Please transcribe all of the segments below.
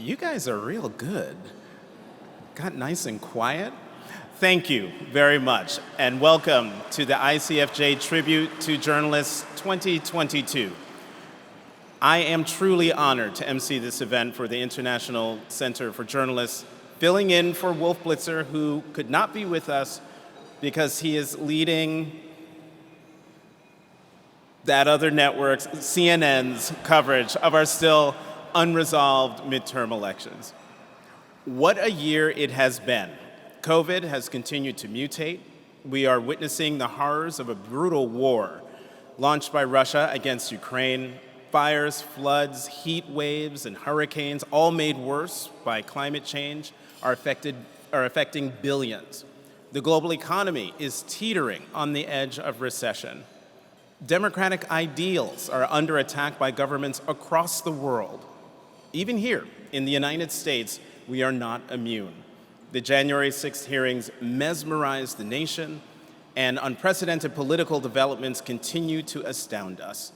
You guys are real good. Got nice and quiet. Thank you very much, and welcome to the ICFJ Tribute to Journalists 2022. I am truly honored to MC this event for the International Center for Journalists, filling in for Wolf Blitzer, who could not be with us because he is leading that other network's, CNN's, coverage of our still unresolved midterm elections. What a year it has been. COVID has continued to mutate. We are witnessing the horrors of a brutal war launched by Russia against Ukraine. Fires, floods, heat waves, and hurricanes, all made worse by climate change, are affecting billions. The global economy is teetering on the edge of recession. Democratic ideals are under attack by governments across the world. Even here in the United States, we are not immune. The January 6th hearings mesmerized the nation, and unprecedented political developments continue to astound us.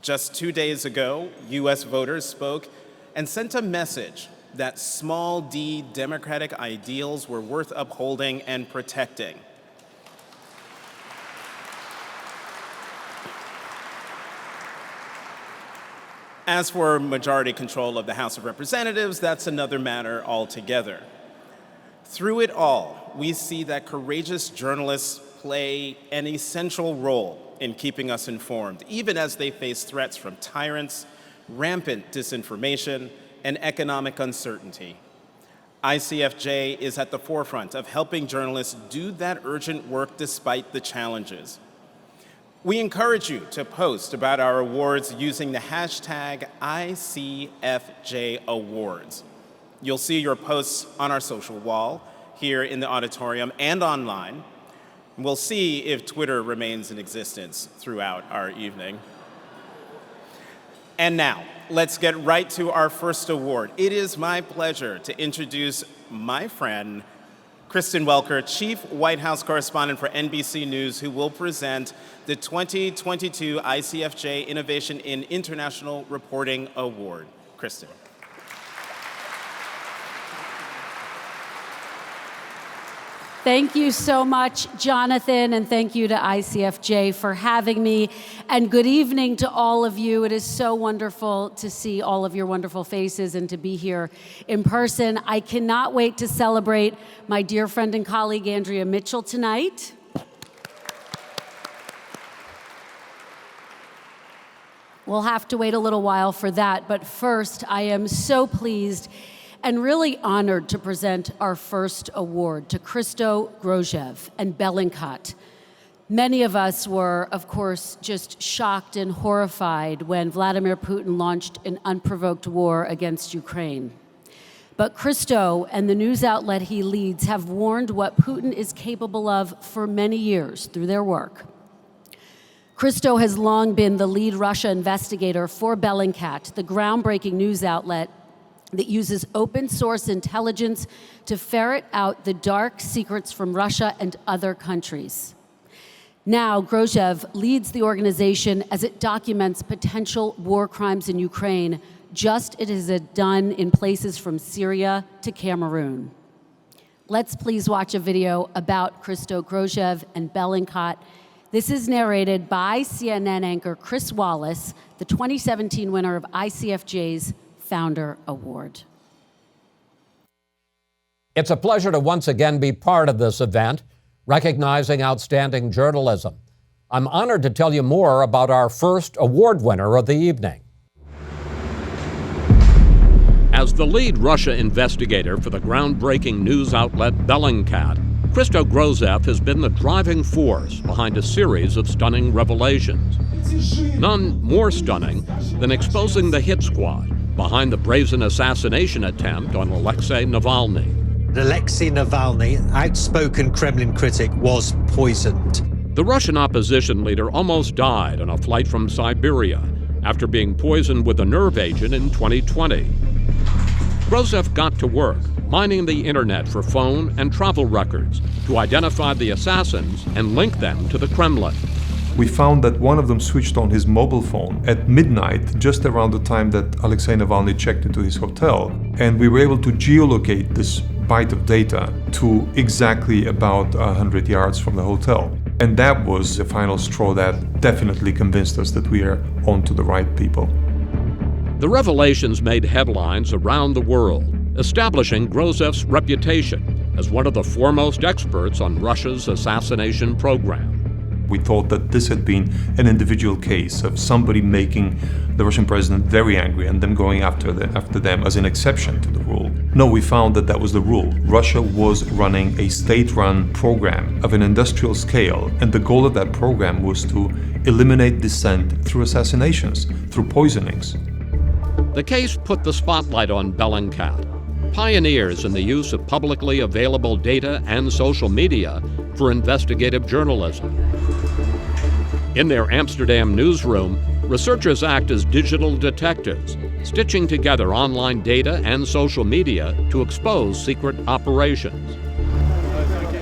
Just 2 days ago, US voters spoke and sent a message that small d democratic ideals were worth upholding and protecting. As for majority control of the House of Representatives, that's another matter altogether. Through it all, we see that courageous journalists play an essential role in keeping us informed, even as they face threats from tyrants, rampant disinformation, and economic uncertainty. ICFJ is at the forefront of helping journalists do that urgent work despite the challenges. We encourage you to post about our awards using the hashtag ICFJAwards. You'll see your posts on our social wall here in the auditorium and online. We'll see if Twitter remains in existence throughout our evening. And now, let's get right to our first award. It is my pleasure to introduce my friend, Kristen Welker, Chief White House Correspondent for NBC News, who will present the 2022 ICFJ Innovation in International Reporting Award. Kristen. Thank you so much, Jonathan, and thank you to ICFJ for having me. And good evening to all of you. It is so wonderful to see all of your wonderful faces and to be here in person. I cannot wait to celebrate my dear friend and colleague, Andrea Mitchell, tonight. We'll have to wait a little while for that, but first, I am so pleased and really honored to present our first award to Christo Grozev and Bellingcat. Many of us were, of course, just shocked and horrified when Vladimir Putin launched an unprovoked war against Ukraine. But Christo and the news outlet he leads have warned what Putin is capable of for many years through their work. Christo has long been the lead Russia investigator for Bellingcat, the groundbreaking news outlet that uses open source intelligence to ferret out the dark secrets from Russia and other countries. Now, Grozev leads the organization as it documents potential war crimes in Ukraine, just as it has done in places from Syria to Cameroon. Let's please watch a video about Christo Grozev and Bellingcat. This is narrated by CNN anchor Chris Wallace, the 2017 winner of ICFJ's Founder Award. It's a pleasure to once again be part of this event, recognizing outstanding journalism. I'm honored to tell you more about our first award winner of the evening. As the lead Russia investigator for the groundbreaking news outlet Bellingcat, Christo Grozev has been the driving force behind a series of stunning revelations. None more stunning than exposing the hit squad behind the brazen assassination attempt on Alexei Navalny. Alexei Navalny, outspoken Kremlin critic, was poisoned. The Russian opposition leader almost died on a flight from Siberia after being poisoned with a nerve agent in 2020. Grozev got to work, mining the internet for phone and travel records to identify the assassins and link them to the Kremlin. We found that one of them switched on his mobile phone at midnight, just around the time that Alexei Navalny checked into his hotel, and we were able to geolocate this byte of data to exactly about 100 yards from the hotel. And that was the final straw that definitely convinced us that we are on to the right people. The revelations made headlines around the world, establishing Grozev's reputation as one of the foremost experts on Russia's assassination program. We thought that this had been an individual case of somebody making the Russian president very angry and them going after them as an exception to the rule. No, we found that that was the rule. Russia was running a state-run program of an industrial scale, and the goal of that program was to eliminate dissent through assassinations, through poisonings. The case put the spotlight on Bellingcat, pioneers in the use of publicly available data and social media for investigative journalism. In their Amsterdam newsroom, researchers act as digital detectives, stitching together online data and social media to expose secret operations.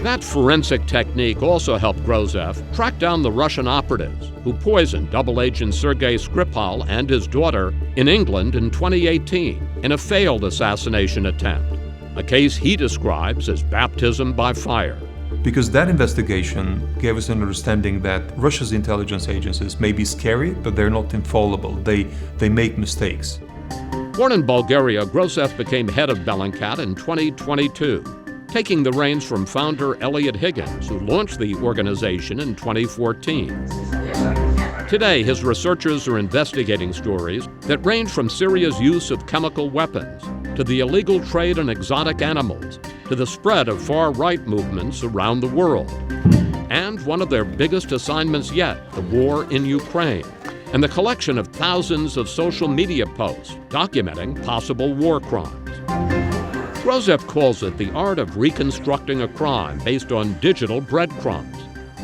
That forensic technique also helped Grozev track down the Russian operatives who poisoned double agent Sergei Skripal and his daughter in England in 2018 in a failed assassination attempt, a case he describes as baptism by fire. Because that investigation gave us an understanding that Russia's intelligence agencies may be scary, but they're not infallible. They make mistakes. Born in Bulgaria, Grozev became head of Bellingcat in 2022, taking the reins from founder Elliot Higgins, who launched the organization in 2014. Today, his researchers are investigating stories that range from Syria's use of chemical weapons to the illegal trade in exotic animals, to the spread of far-right movements around the world. And one of their biggest assignments yet, the war in Ukraine, and the collection of thousands of social media posts documenting possible war crimes. Grozev calls it the art of reconstructing a crime based on digital breadcrumbs,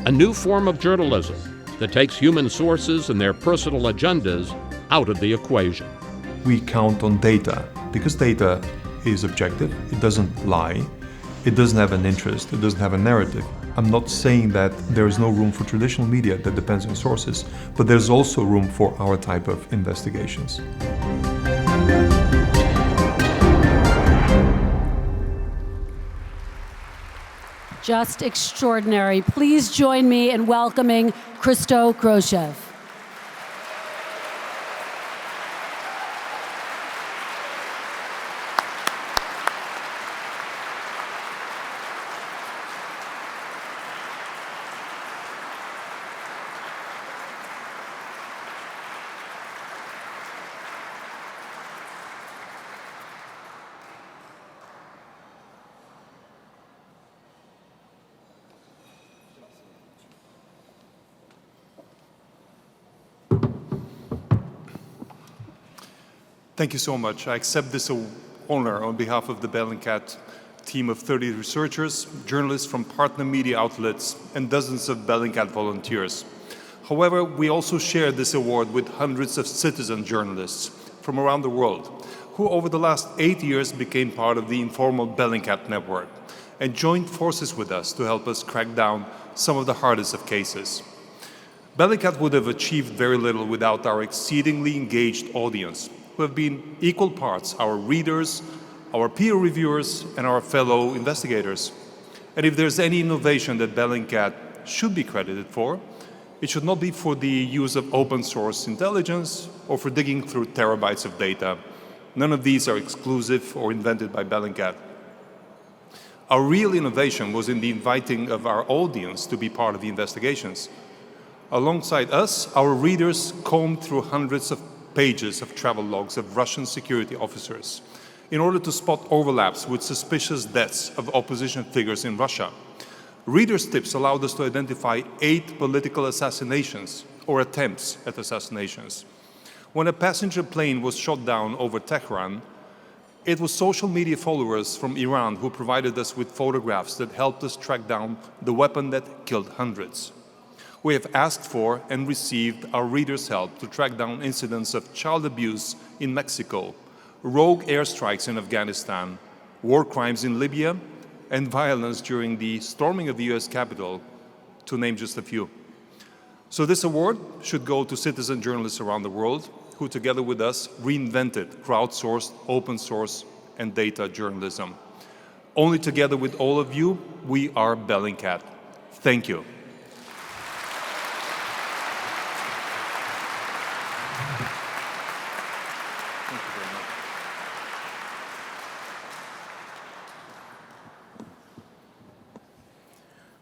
a new form of journalism that takes human sources and their personal agendas out of the equation. We count on data, because data is objective, it doesn't lie, it doesn't have an interest, it doesn't have a narrative. I'm not saying that there is no room for traditional media that depends on sources, but there's also room for our type of investigations. Just extraordinary. Please join me in welcoming Christo Grozev. Thank you so much. I accept this honor on behalf of the Bellingcat team of 30 researchers, journalists from partner media outlets, and dozens of Bellingcat volunteers. However, we also share this award with hundreds of citizen journalists from around the world, who over the last 8 years became part of the informal Bellingcat network and joined forces with us to help us crack down some of the hardest of cases. Bellingcat would have achieved very little without our exceedingly engaged audience, who have been equal parts our readers, our peer reviewers, and our fellow investigators. And if there's any innovation that Bellingcat should be credited for, it should not be for the use of open source intelligence or for digging through terabytes of data. None of these are exclusive or invented by Bellingcat. Our real innovation was in the inviting of our audience to be part of the investigations. Alongside us, our readers combed through hundreds of pages of travel logs of Russian security officers in order to spot overlaps with suspicious deaths of opposition figures in Russia. Readers' tips allowed us to identify 8 political assassinations or attempts at assassinations. When a passenger plane was shot down over Tehran, it was social media followers from Iran who provided us with photographs that helped us track down the weapon that killed hundreds. We have asked for and received our readers' help to track down incidents of child abuse in Mexico, rogue airstrikes in Afghanistan, war crimes in Libya, and violence during the storming of the US Capitol, to name just a few. So this award should go to citizen journalists around the world who, together with us, reinvented crowdsourced, open source, and data journalism. Only together with all of you, we are Bellingcat. Thank you.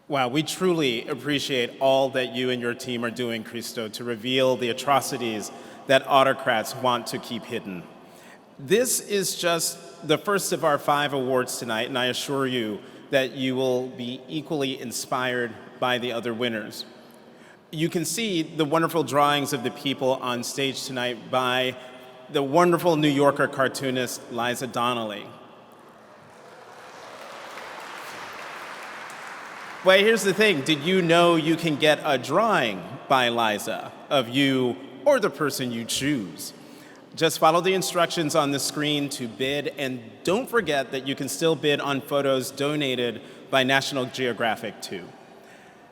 Wow, we truly appreciate all that you and your team are doing, Christo, to reveal the atrocities that autocrats want to keep hidden. This is just the first of our 5 awards tonight, and I assure you that you will be equally inspired by the other winners. You can see the wonderful drawings of the people on stage tonight by the wonderful New Yorker cartoonist Liza Donnelly. Well, here's the thing. Did you know you can get a drawing by Liza of you or the person you choose? Just follow the instructions on the screen to bid, and don't forget that you can still bid on photos donated by National Geographic too.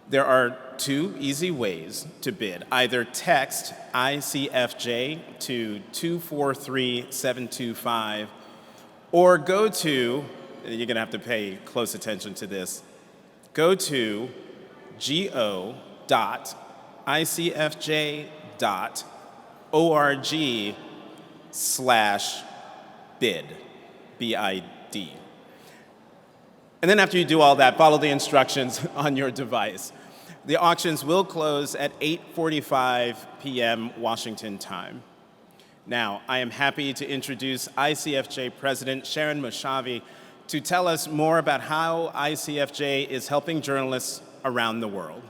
There are 2 easy ways to bid. Either text ICFJ to 243725, or go to, you're gonna have to pay close attention to this, go to go.icfj.org/bid, B-I-D. And then after you do all that, follow the instructions on your device. The auctions will close at 8:45 p.m. Washington time. Now, I am happy to introduce ICFJ President Sharon Moshavi to tell us more about how ICFJ is helping journalists around the world.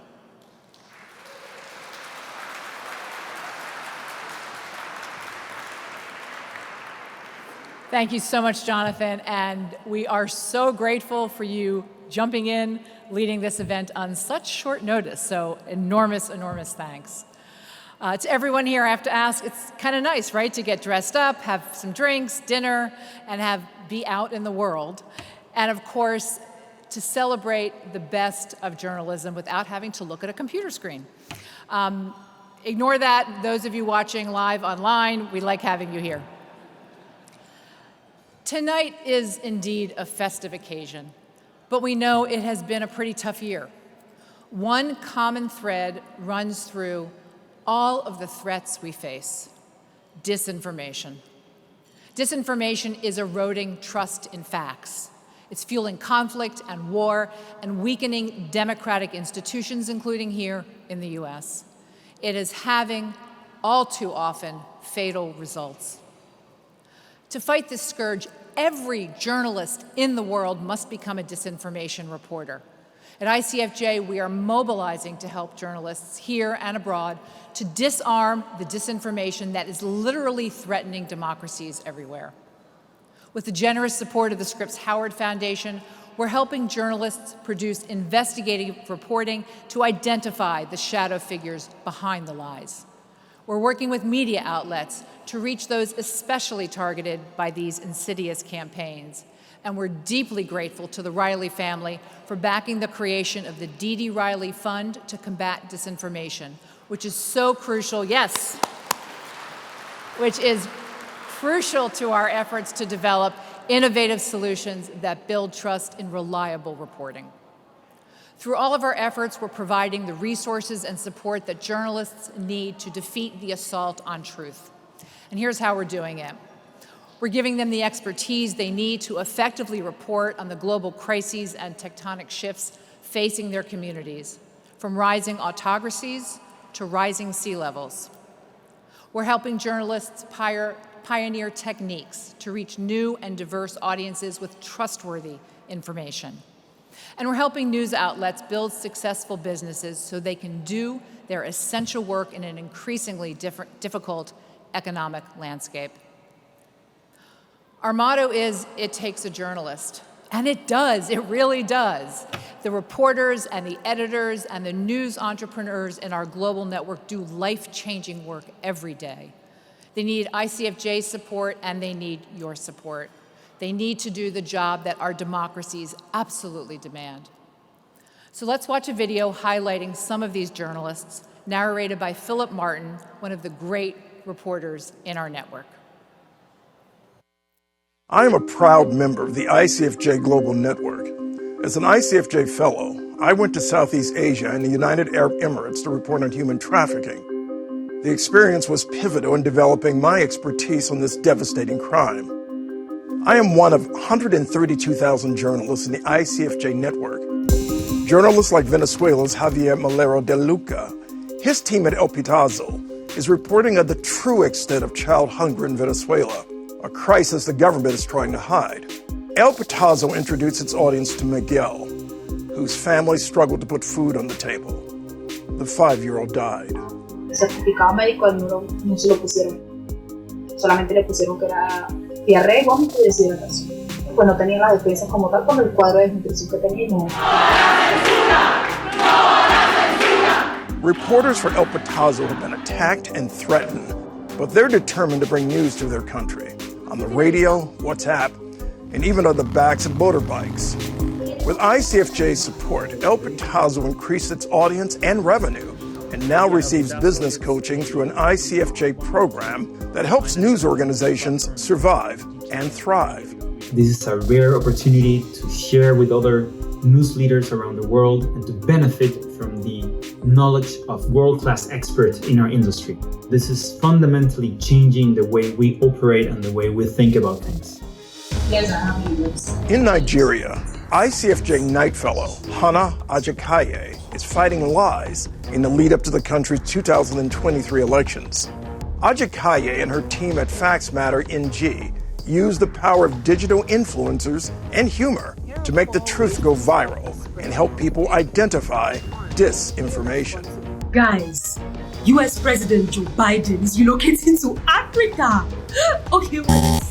Thank you so much, Jonathan, and we are so grateful for you jumping in, leading this event on such short notice, so enormous, enormous thanks. To everyone here, I have to ask, it's kind of nice, right, to get dressed up, have some drinks, dinner, and be out in the world. And of course, to celebrate the best of journalism without having to look at a computer screen. Ignore that, those of you watching live online, we like having you here. Tonight is indeed a festive occasion, but we know it has been a pretty tough year. One common thread runs through all of the threats we face: disinformation. Disinformation is eroding trust in facts. It's fueling conflict and war and weakening democratic institutions, including here in the US. It is having, all too often, fatal results. To fight this scourge, every journalist in the world must become a disinformation reporter. At ICFJ, we are mobilizing to help journalists here and abroad to disarm the disinformation that is literally threatening democracies everywhere. With the generous support of the Scripps Howard Foundation, we're helping journalists produce investigative reporting to identify the shadow figures behind the lies. We're working with media outlets to reach those especially targeted by these insidious campaigns. And we're deeply grateful to the Riley family for backing the creation of the Dee Dee Riley Fund to combat disinformation, which is so crucial, yes, which is crucial to our efforts to develop innovative solutions that build trust in reliable reporting. Through all of our efforts, we're providing the resources and support that journalists need to defeat the assault on truth. And here's how we're doing it. We're giving them the expertise they need to effectively report on the global crises and tectonic shifts facing their communities, from rising autocracies to rising sea levels. We're helping journalists pioneer techniques to reach new and diverse audiences with trustworthy information. And we're helping news outlets build successful businesses so they can do their essential work in an increasingly difficult economic landscape. Our motto is, it takes a journalist. And it does, it really does. The reporters and the editors and the news entrepreneurs in our global network do life-changing work every day. They need ICFJ support and they need your support. They need to do the job that our democracies absolutely demand. So let's watch a video highlighting some of these journalists, narrated by Philip Martin, one of the great reporters in our network. I am a proud member of the ICFJ Global Network. As an ICFJ fellow, I went to Southeast Asia and the United Arab Emirates to report on human trafficking. The experience was pivotal in developing my expertise on this devastating crime. I am one of 132,000 journalists in the ICFJ network. Journalists like Venezuela's Javier Malero de Luca, his team at El Pitazo, is reporting on the true extent of child hunger in Venezuela, a crisis the government is trying to hide. El Pitazo introduced its audience to Miguel, whose family struggled to put food on the table. The 5-year-old died. El certificado médico no se lo pusieron. Solamente le pusieron que era diarrea, vómito y deshidratación. Pues no tenía las defensas como tal por el cuadro de desnutrición que tenía. Reporters for El Pitazo have been attacked and threatened, but they're determined to bring news to their country on the radio, WhatsApp, and even on the backs of motorbikes. With ICFJ's support, El Pitazo increased its audience and revenue and now receives business coaching through an ICFJ program that helps news organizations survive and thrive. This is a rare opportunity to share with other news leaders around the world and to benefit from the knowledge of world-class experts in our industry. This is fundamentally changing the way we operate and the way we think about things. In Nigeria, ICFJ Night Fellow Hannah Ajakaye is fighting lies in the lead up to the country's 2023 elections. Ajakaye and her team at Facts Matter NG use the power of digital influencers and humor to make the truth go viral and help people identify disinformation. Guys, US President Joe Biden is relocating to Africa. Okay, wait.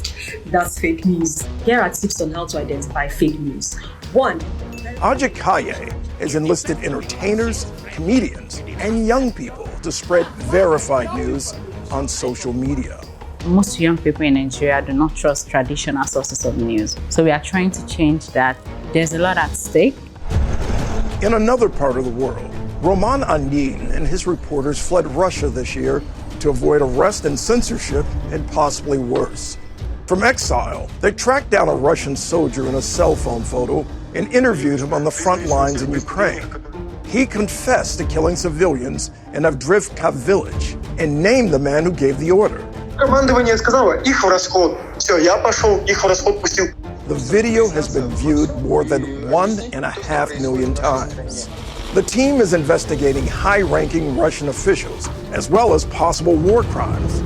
That's fake news. Here are tips on how to identify fake news. 1. Ajakaye has enlisted entertainers, comedians, and young people to spread verified news on social media. Most young people in Nigeria do not trust traditional sources of news. So we are trying to change that. There's a lot at stake. In another part of the world, Roman Anin and his reporters fled Russia this year to avoid arrest and censorship and possibly worse. From exile, they tracked down a Russian soldier in a cell phone photo and interviewed him on the front lines in Ukraine. He confessed to killing civilians in Avdiivka village and named the man who gave the order. Командование сказало, их в расход. Все, я пошел, их в расход пустил. The video has been viewed more than 1.5 million times. The team is investigating high-ranking Russian officials, as well as possible war crimes.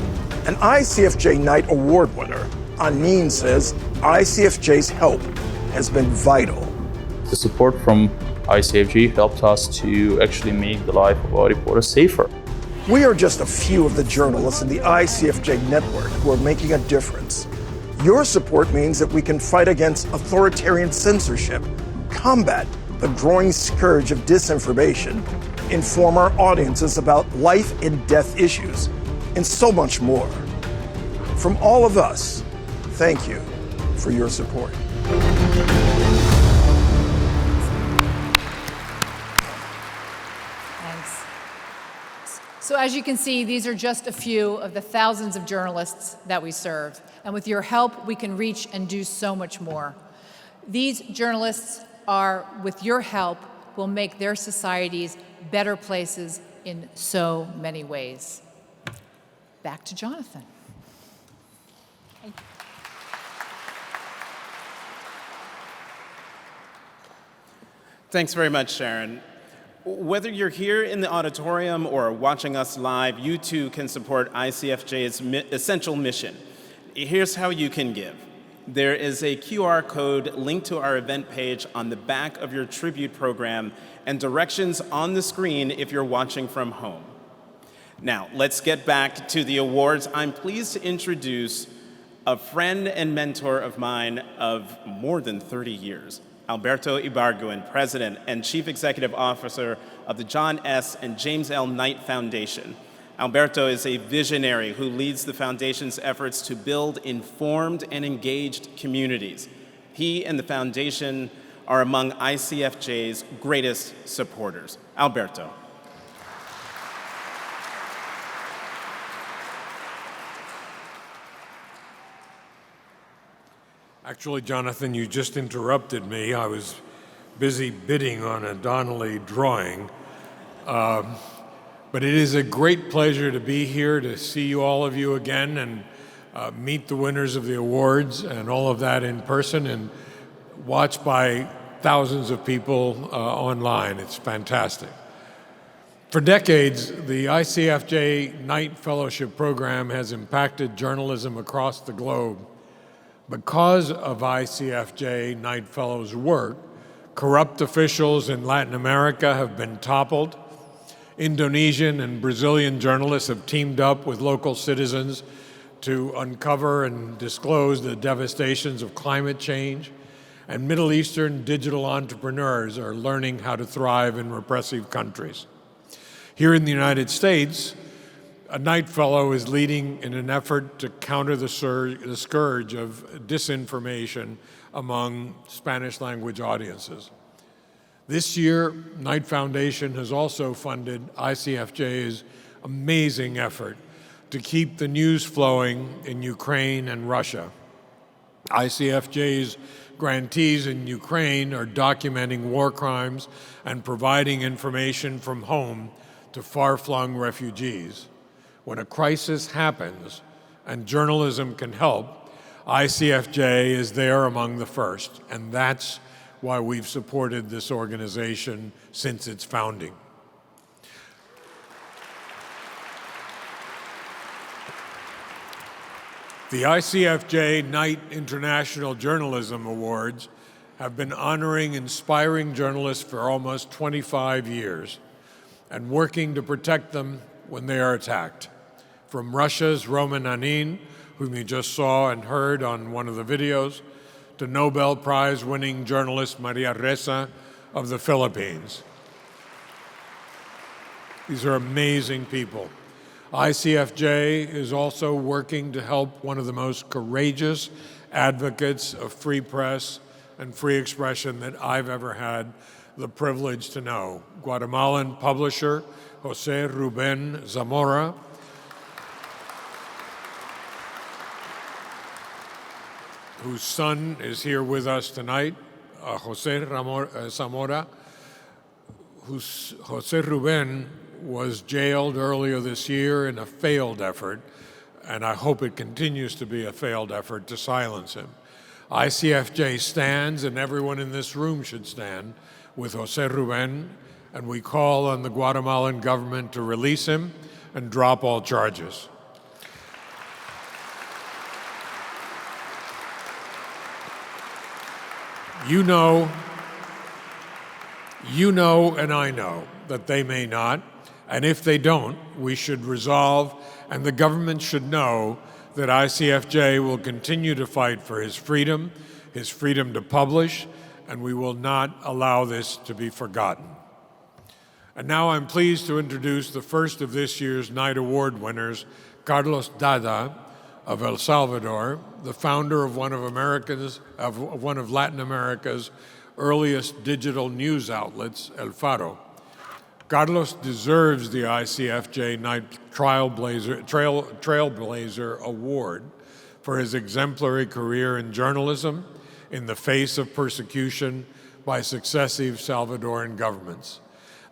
An ICFJ Night Award winner, Anin says ICFJ's help has been vital. The support from ICFJ helped us to actually make the life of our reporters safer. We are just a few of the journalists in the ICFJ network who are making a difference. Your support means that we can fight against authoritarian censorship, combat the growing scourge of disinformation, inform our audiences about life and death issues, and so much more. From all of us, thank you for your support. So as you can see, these are just a few of the thousands of journalists that we serve. And with your help, we can reach and do so much more. These journalists are, with your help, will make their societies better places in so many ways. Back to Jonathan. Thank you. Thanks very much, Sharon. Whether you're here in the auditorium or watching us live, you too can support ICFJ's essential mission. Here's how you can give. There is a QR code linked to our event page on the back of your tribute program and directions on the screen if you're watching from home. Now, let's get back to the awards. I'm pleased to introduce a friend and mentor of mine of more than 30 years. Alberto Ibargüen, President and Chief Executive Officer of the John S. and James L. Knight Foundation. Alberto is a visionary who leads the foundation's efforts to build informed and engaged communities. He and the foundation are among ICFJ's greatest supporters. Alberto. Actually, Jonathan, you just interrupted me. I was busy bidding on a Donnelly drawing. But it is a great pleasure to be here, to see all of you again and meet the winners of the awards and all of that in person and watched by thousands of people online. It's fantastic. For decades, the ICFJ Knight Fellowship Program has impacted journalism across the globe. Because of ICFJ Knight Fellows' work, corrupt officials in Latin America have been toppled. Indonesian and Brazilian journalists have teamed up with local citizens to uncover and disclose the devastations of climate change. And Middle Eastern digital entrepreneurs are learning how to thrive in repressive countries. Here in the United States, a Knight Fellow is leading in an effort to counter the scourge of disinformation among Spanish-language audiences. This year, Knight Foundation has also funded ICFJ's amazing effort to keep the news flowing in Ukraine and Russia. ICFJ's grantees in Ukraine are documenting war crimes and providing information from home to far-flung refugees. When a crisis happens and journalism can help, ICFJ is there among the first, and that's why we've supported this organization since its founding. The ICFJ Knight International Journalism Awards have been honoring inspiring journalists for almost 25 years and working to protect them when they are attacked. From Russia's Roman Anin, whom you just saw and heard on one of the videos, to Nobel Prize-winning journalist Maria Ressa of the Philippines. These are amazing people. ICFJ is also working to help one of the most courageous advocates of free press and free expression that I've ever had the privilege to know, Guatemalan publisher Jose Ruben Zamora, whose son is here with us tonight, Jose Zamora, Jose Ruben was jailed earlier this year in a failed effort, and I hope it continues to be a failed effort to silence him. ICFJ stands, and everyone in this room should stand, with Jose Ruben, and we call on the Guatemalan government to release him and drop all charges. You know, and I know that they may not, and if they don't, we should resolve, and the government should know that ICFJ will continue to fight for his freedom to publish, and we will not allow this to be forgotten. And now I'm pleased to introduce the first of this year's Knight Award winners, Carlos Dada of El Salvador, the founder of one of Latin America's earliest digital news outlets, El Faro. Carlos deserves the ICFJ Knight Trailblazer Award for his exemplary career in journalism in the face of persecution by successive Salvadoran governments.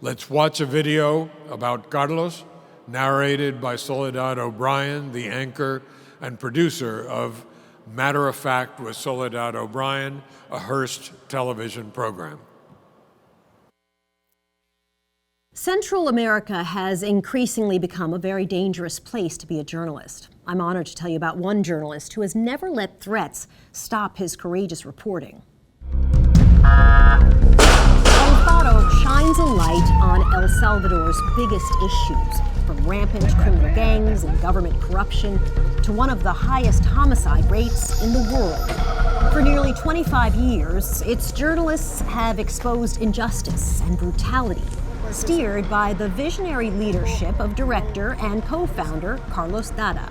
Let's watch a video about Carlos, narrated by Soledad O'Brien, the anchor and producer of Matter of Fact with Soledad O'Brien, a Hearst television program. Central America has increasingly become a very dangerous place to be a journalist. I'm honored to tell you about one journalist who has never let threats stop his courageous reporting. El Faro shines a light on El Salvador's biggest issues, from rampant criminal gangs and government corruption to one of the highest homicide rates in the world. For nearly 25 years, its journalists have exposed injustice and brutality, steered by the visionary leadership of director and co-founder Carlos Dada.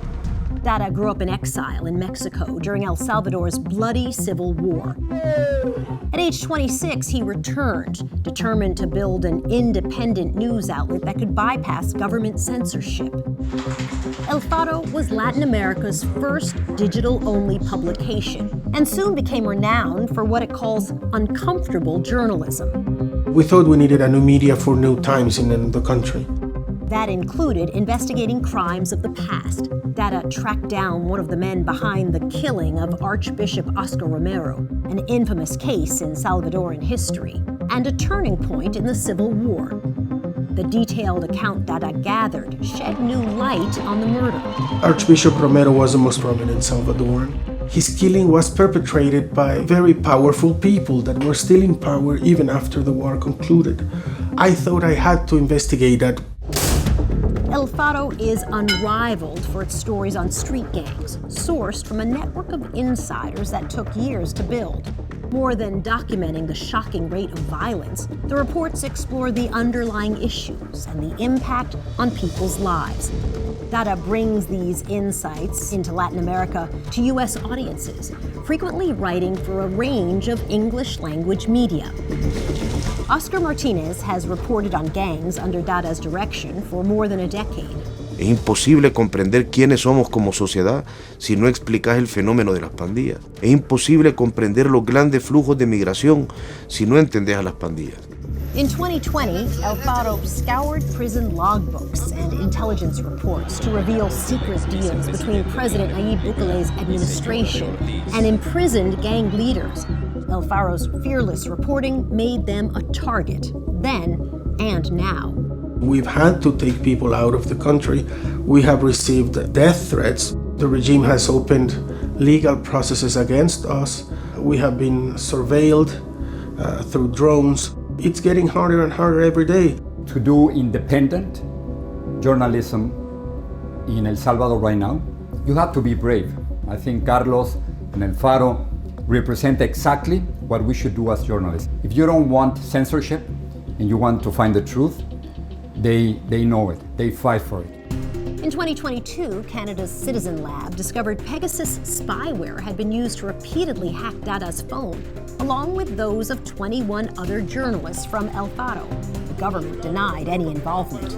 Dada grew up in exile in Mexico during El Salvador's bloody civil war. At age 26, he returned, determined to build an independent news outlet that could bypass government censorship. El Faro was Latin America's first digital-only publication and soon became renowned for what it calls uncomfortable journalism. We thought we needed a new media for new times in the country. That included investigating crimes of the past. Dada tracked down one of the men behind the killing of Archbishop Oscar Romero, an infamous case in Salvadoran history, and a turning point in the Civil War. The detailed account Dada gathered shed new light on the murder. Archbishop Romero was the most prominent Salvadoran. His killing was perpetrated by very powerful people that were still in power even after the war concluded. I thought I had to investigate that. El Faro is unrivaled for its stories on street gangs, sourced from a network of insiders that took years to build. More than documenting the shocking rate of violence, the reports explore the underlying issues and the impact on people's lives. Dada brings these insights into Latin America to U.S. audiences, frequently writing for a range of English-language media. Oscar Martinez has reported on gangs under Dada's direction for more than a decade. Es imposible comprender quiénes somos como sociedad si no explicas el fenómeno de las pandillas. Es imposible comprender los grandes flujos de migración si no entendés a las pandillas. In 2020, El Faro scoured prison logbooks and intelligence reports to reveal secret deals between President Nayib Bukele's administration and imprisoned gang leaders. El Faro's fearless reporting made them a target, then and now. We've had to take people out of the country. We have received death threats. The regime has opened legal processes against us. We have been surveilled through drones. It's getting harder and harder every day. To do independent journalism in El Salvador right now, you have to be brave. I think Carlos and El Faro represent exactly what we should do as journalists. If you don't want censorship and you want to find the truth, they know it. They fight for it. In 2022, Canada's Citizen Lab discovered Pegasus spyware had been used to repeatedly hack Dada's phone, along with those of 21 other journalists from El Faro. The government denied any involvement.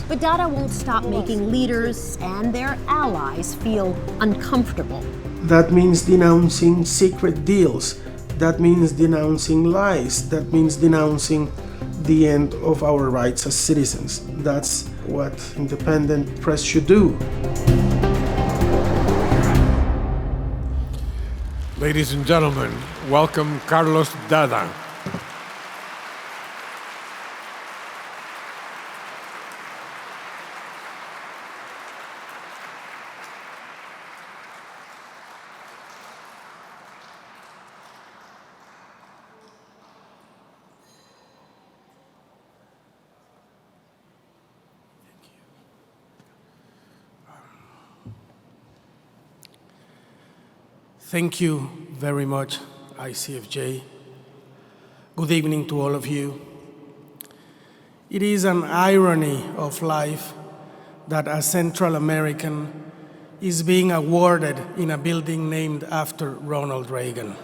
But Dada won't stop making leaders and their allies feel uncomfortable. That means denouncing secret deals. That means denouncing lies. That means denouncing the end of our rights as citizens. That's what independent press should do. Ladies and gentlemen, welcome Carlos Dada. Thank you very much, ICFJ. Good evening to all of you. It is an irony of life that a Central American is being awarded in a building named after Ronald Reagan.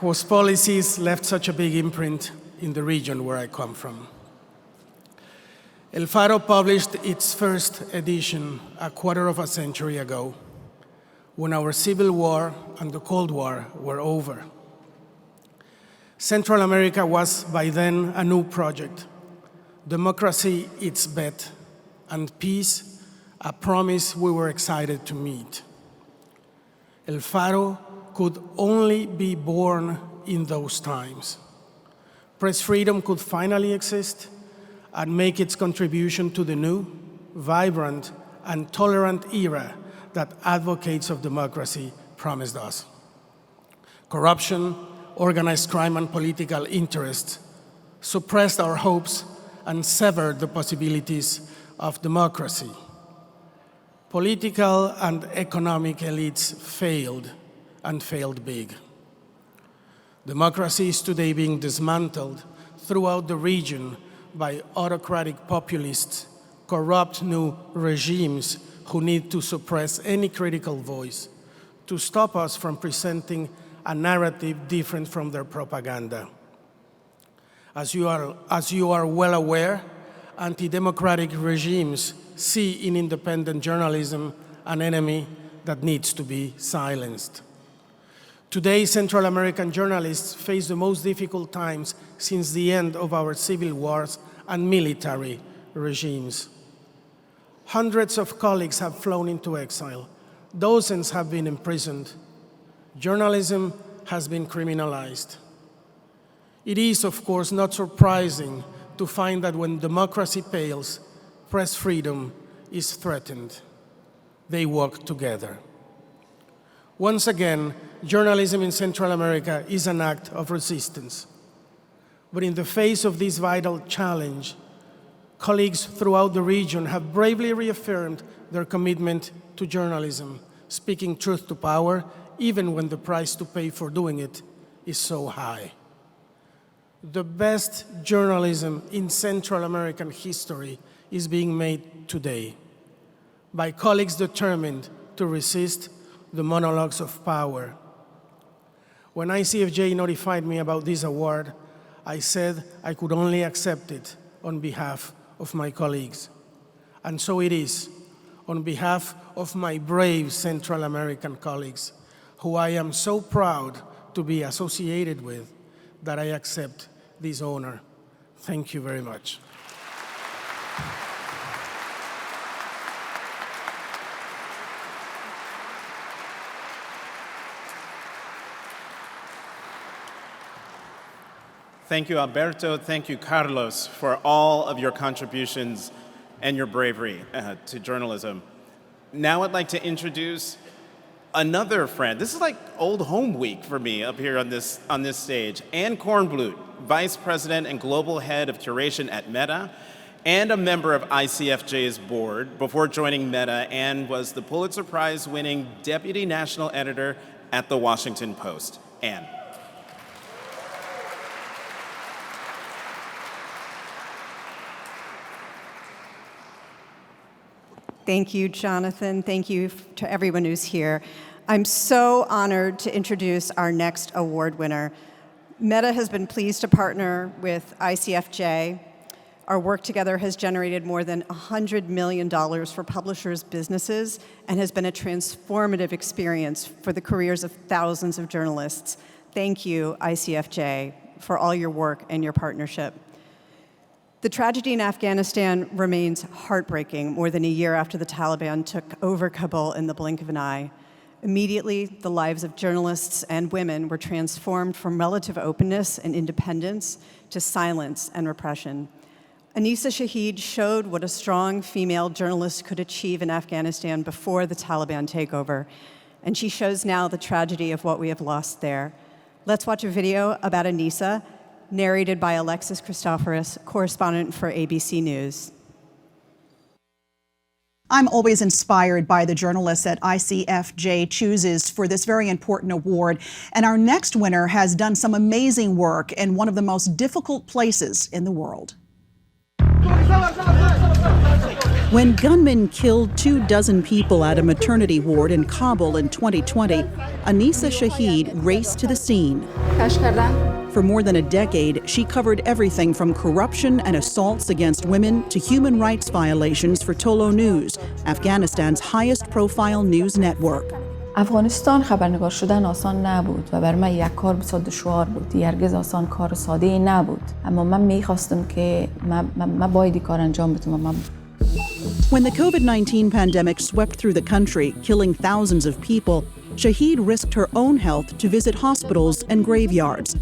Whose policies left such a big imprint in the region where I come from. El Faro published its first edition a quarter of a century ago, when our Civil War and the Cold War were over. Central America was by then a new project, democracy its bet, and peace a promise we were excited to meet. El Faro could only be born in those times. Press freedom could finally exist and make its contribution to the new, vibrant, and tolerant era that advocates of democracy promised us. Corruption, organized crime, and political interests suppressed our hopes and severed the possibilities of democracy. Political and economic elites failed, and failed big. Democracy is today being dismantled throughout the region by autocratic populists, corrupt new regimes who need to suppress any critical voice to stop us from presenting a narrative different from their propaganda. As you are well aware, anti-democratic regimes see in independent journalism an enemy that needs to be silenced. Today, Central American journalists face the most difficult times since the end of our civil wars and military regimes. Hundreds of colleagues have flown into exile. Dozens have been imprisoned. Journalism has been criminalized. It is, of course, not surprising to find that when democracy fails, press freedom is threatened. They work together. Once again, journalism in Central America is an act of resistance. But in the face of this vital challenge, colleagues throughout the region have bravely reaffirmed their commitment to journalism, speaking truth to power, even when the price to pay for doing it is so high. The best journalism in Central American history is being made today by colleagues determined to resist the monologues of power. When ICFJ notified me about this award, I said I could only accept it on behalf of my colleagues. And so it is, on behalf of my brave Central American colleagues, who I am so proud to be associated with, that I accept this honor. Thank you very much. Thank you, Alberto. Thank you, Carlos, for all of your contributions and your bravery to journalism. Now I'd like to introduce another friend. This is like old home week for me up here on this stage. Anne Kornblut, Vice President and Global Head of Curation at Meta, and a member of ICFJ's board. Before joining Meta, Anne was the Pulitzer Prize-winning Deputy National Editor at The Washington Post. Anne. Thank you, Jonathan. Thank you to everyone who's here. I'm so honored to introduce our next award winner. Meta has been pleased to partner with ICFJ. Our work together has generated more than $100 million for publishers' businesses and has been a transformative experience for the careers of thousands of journalists. Thank you, ICFJ, for all your work and your partnership. The tragedy in Afghanistan remains heartbreaking more than a year after the Taliban took over Kabul in the blink of an eye. Immediately, the lives of journalists and women were transformed from relative openness and independence to silence and repression. Anisa Shaheed showed what a strong female journalist could achieve in Afghanistan before the Taliban takeover, and she shows now the tragedy of what we have lost there. Let's watch a video about Anisa, narrated by Alexis Christoforous, correspondent for ABC News. I'm always inspired by the journalists that ICFJ chooses for this very important award. And our next winner has done some amazing work in one of the most difficult places in the world. When gunmen killed 24 people at a maternity ward in Kabul in 2020, Anisa Shaheed raced to the scene. For more than a decade, she covered everything from corruption and assaults against women to human rights violations for Tolo News, Afghanistan's highest-profile news network. افغانستان خبرنگار شدن آسان نبود و بر من یک کار بسیار دشوار بود. هرگز آسان کار ساده نبود. اما من می‌خواستم که من باید این کار انجام بدم. When the COVID-19 pandemic swept through the country, killing thousands of people, Shaheed risked her own health to visit hospitals and graveyards.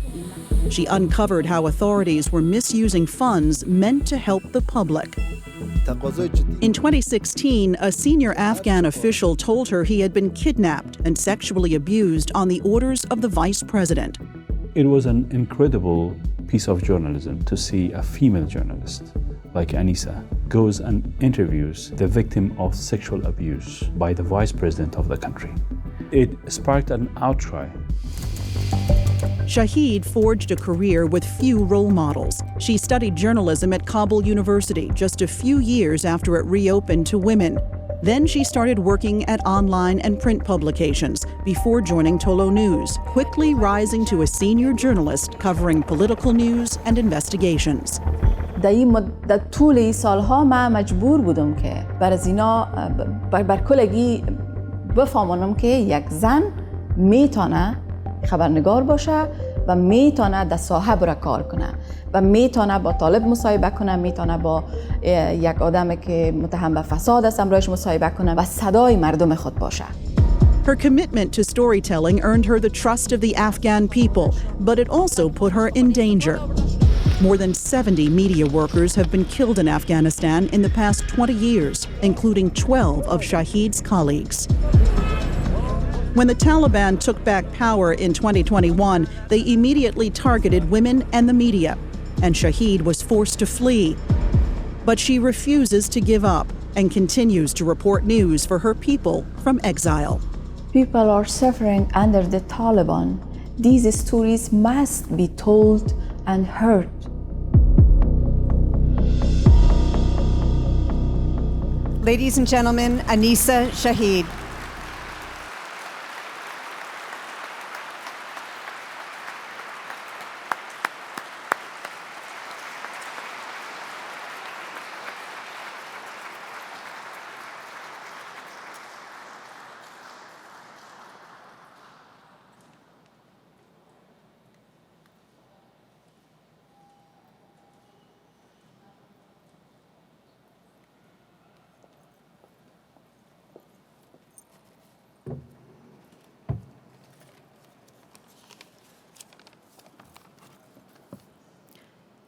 She uncovered how authorities were misusing funds meant to help the public. In 2016, a senior Afghan official told her he had been kidnapped and sexually abused on the orders of the vice president. It was an incredible piece of journalism to see a female journalist like Anisa goes and interviews the victim of sexual abuse by the vice president of the country. It sparked an outcry. Shaheed forged a career with few role models. She studied journalism at Kabul University just a few years after it reopened to women. Then she started working at online and print publications before joining Tolo News, quickly rising to a senior journalist covering political news and investigations. در این مدت طول این سالها من مجبور بودم که بر از اینا بر کلگی بفهمونم که یک زن میتونه خبرنگار باشه و میتونه در ساحه بره کار کنه و میتونه با طالب مصاحبه کنه، میتونه با یک آدمی که متهم به فساد است امروز مصاحبه کنه و صدای مردم خود باشه. Her commitment to storytelling earned her the trust of the Afghan people, but it also put her in danger. More than 70 media workers have been killed in Afghanistan in the past 20 years, including 12 of Shaheed's colleagues. When the Taliban took back power in 2021, they immediately targeted women and the media, and Shaheed was forced to flee. But she refuses to give up and continues to report news for her people from exile. People are suffering under the Taliban. These stories must be told and heard. Ladies and gentlemen, Anisa Shaheed.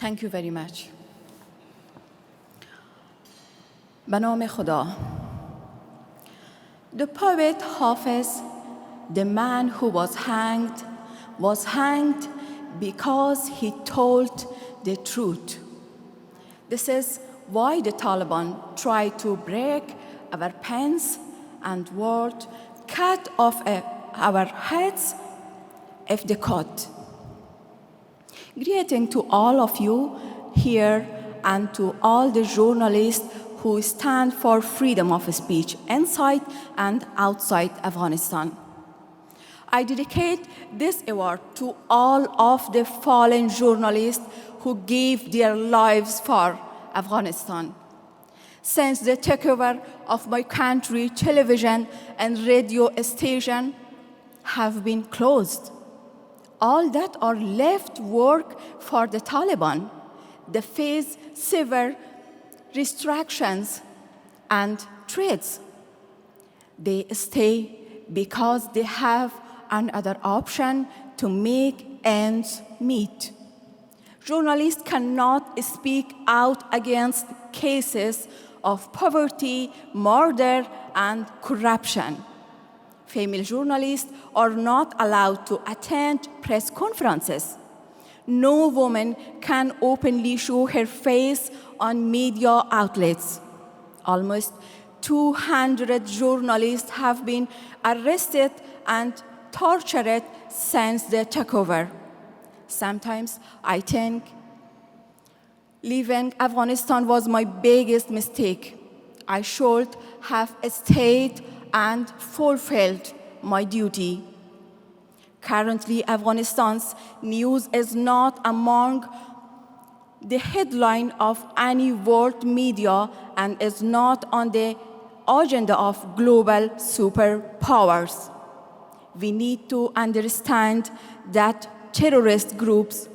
Thank you very much. به نام خدا. The poet Hafiz, the man who was hanged because he told the truth. This is why the Taliban tried to break our pens and word, cut off our heads if they could. Greeting to all of you here and to all the journalists who stand for freedom of speech inside and outside Afghanistan. I dedicate this award to all of the fallen journalists who gave their lives for Afghanistan. Since the takeover of my country, television and radio station have been closed. All that are left work for the Taliban. They face severe restrictions and threats. They stay because they have another option to make ends meet. Journalists cannot speak out against cases of poverty, murder, and corruption. Female journalists are not allowed to attend press conferences. No woman can openly show her face on media outlets. Almost 200 journalists have been arrested and tortured since the takeover. Sometimes I think leaving Afghanistan was my biggest mistake. I should have stayed and fulfilled my duty. Currently, Afghanistan's news is not among the headline of any world media and is not on the agenda of global superpowers. We need to understand that terrorist groups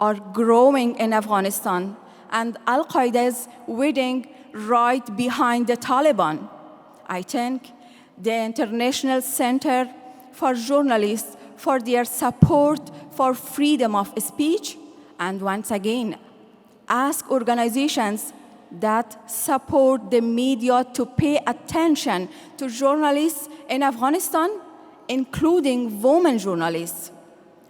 are growing in Afghanistan and Al-Qaeda is waiting right behind the Taliban. I thank the International Center for Journalists for their support for freedom of speech, and once again, ask organizations that support the media to pay attention to journalists in Afghanistan, including women journalists.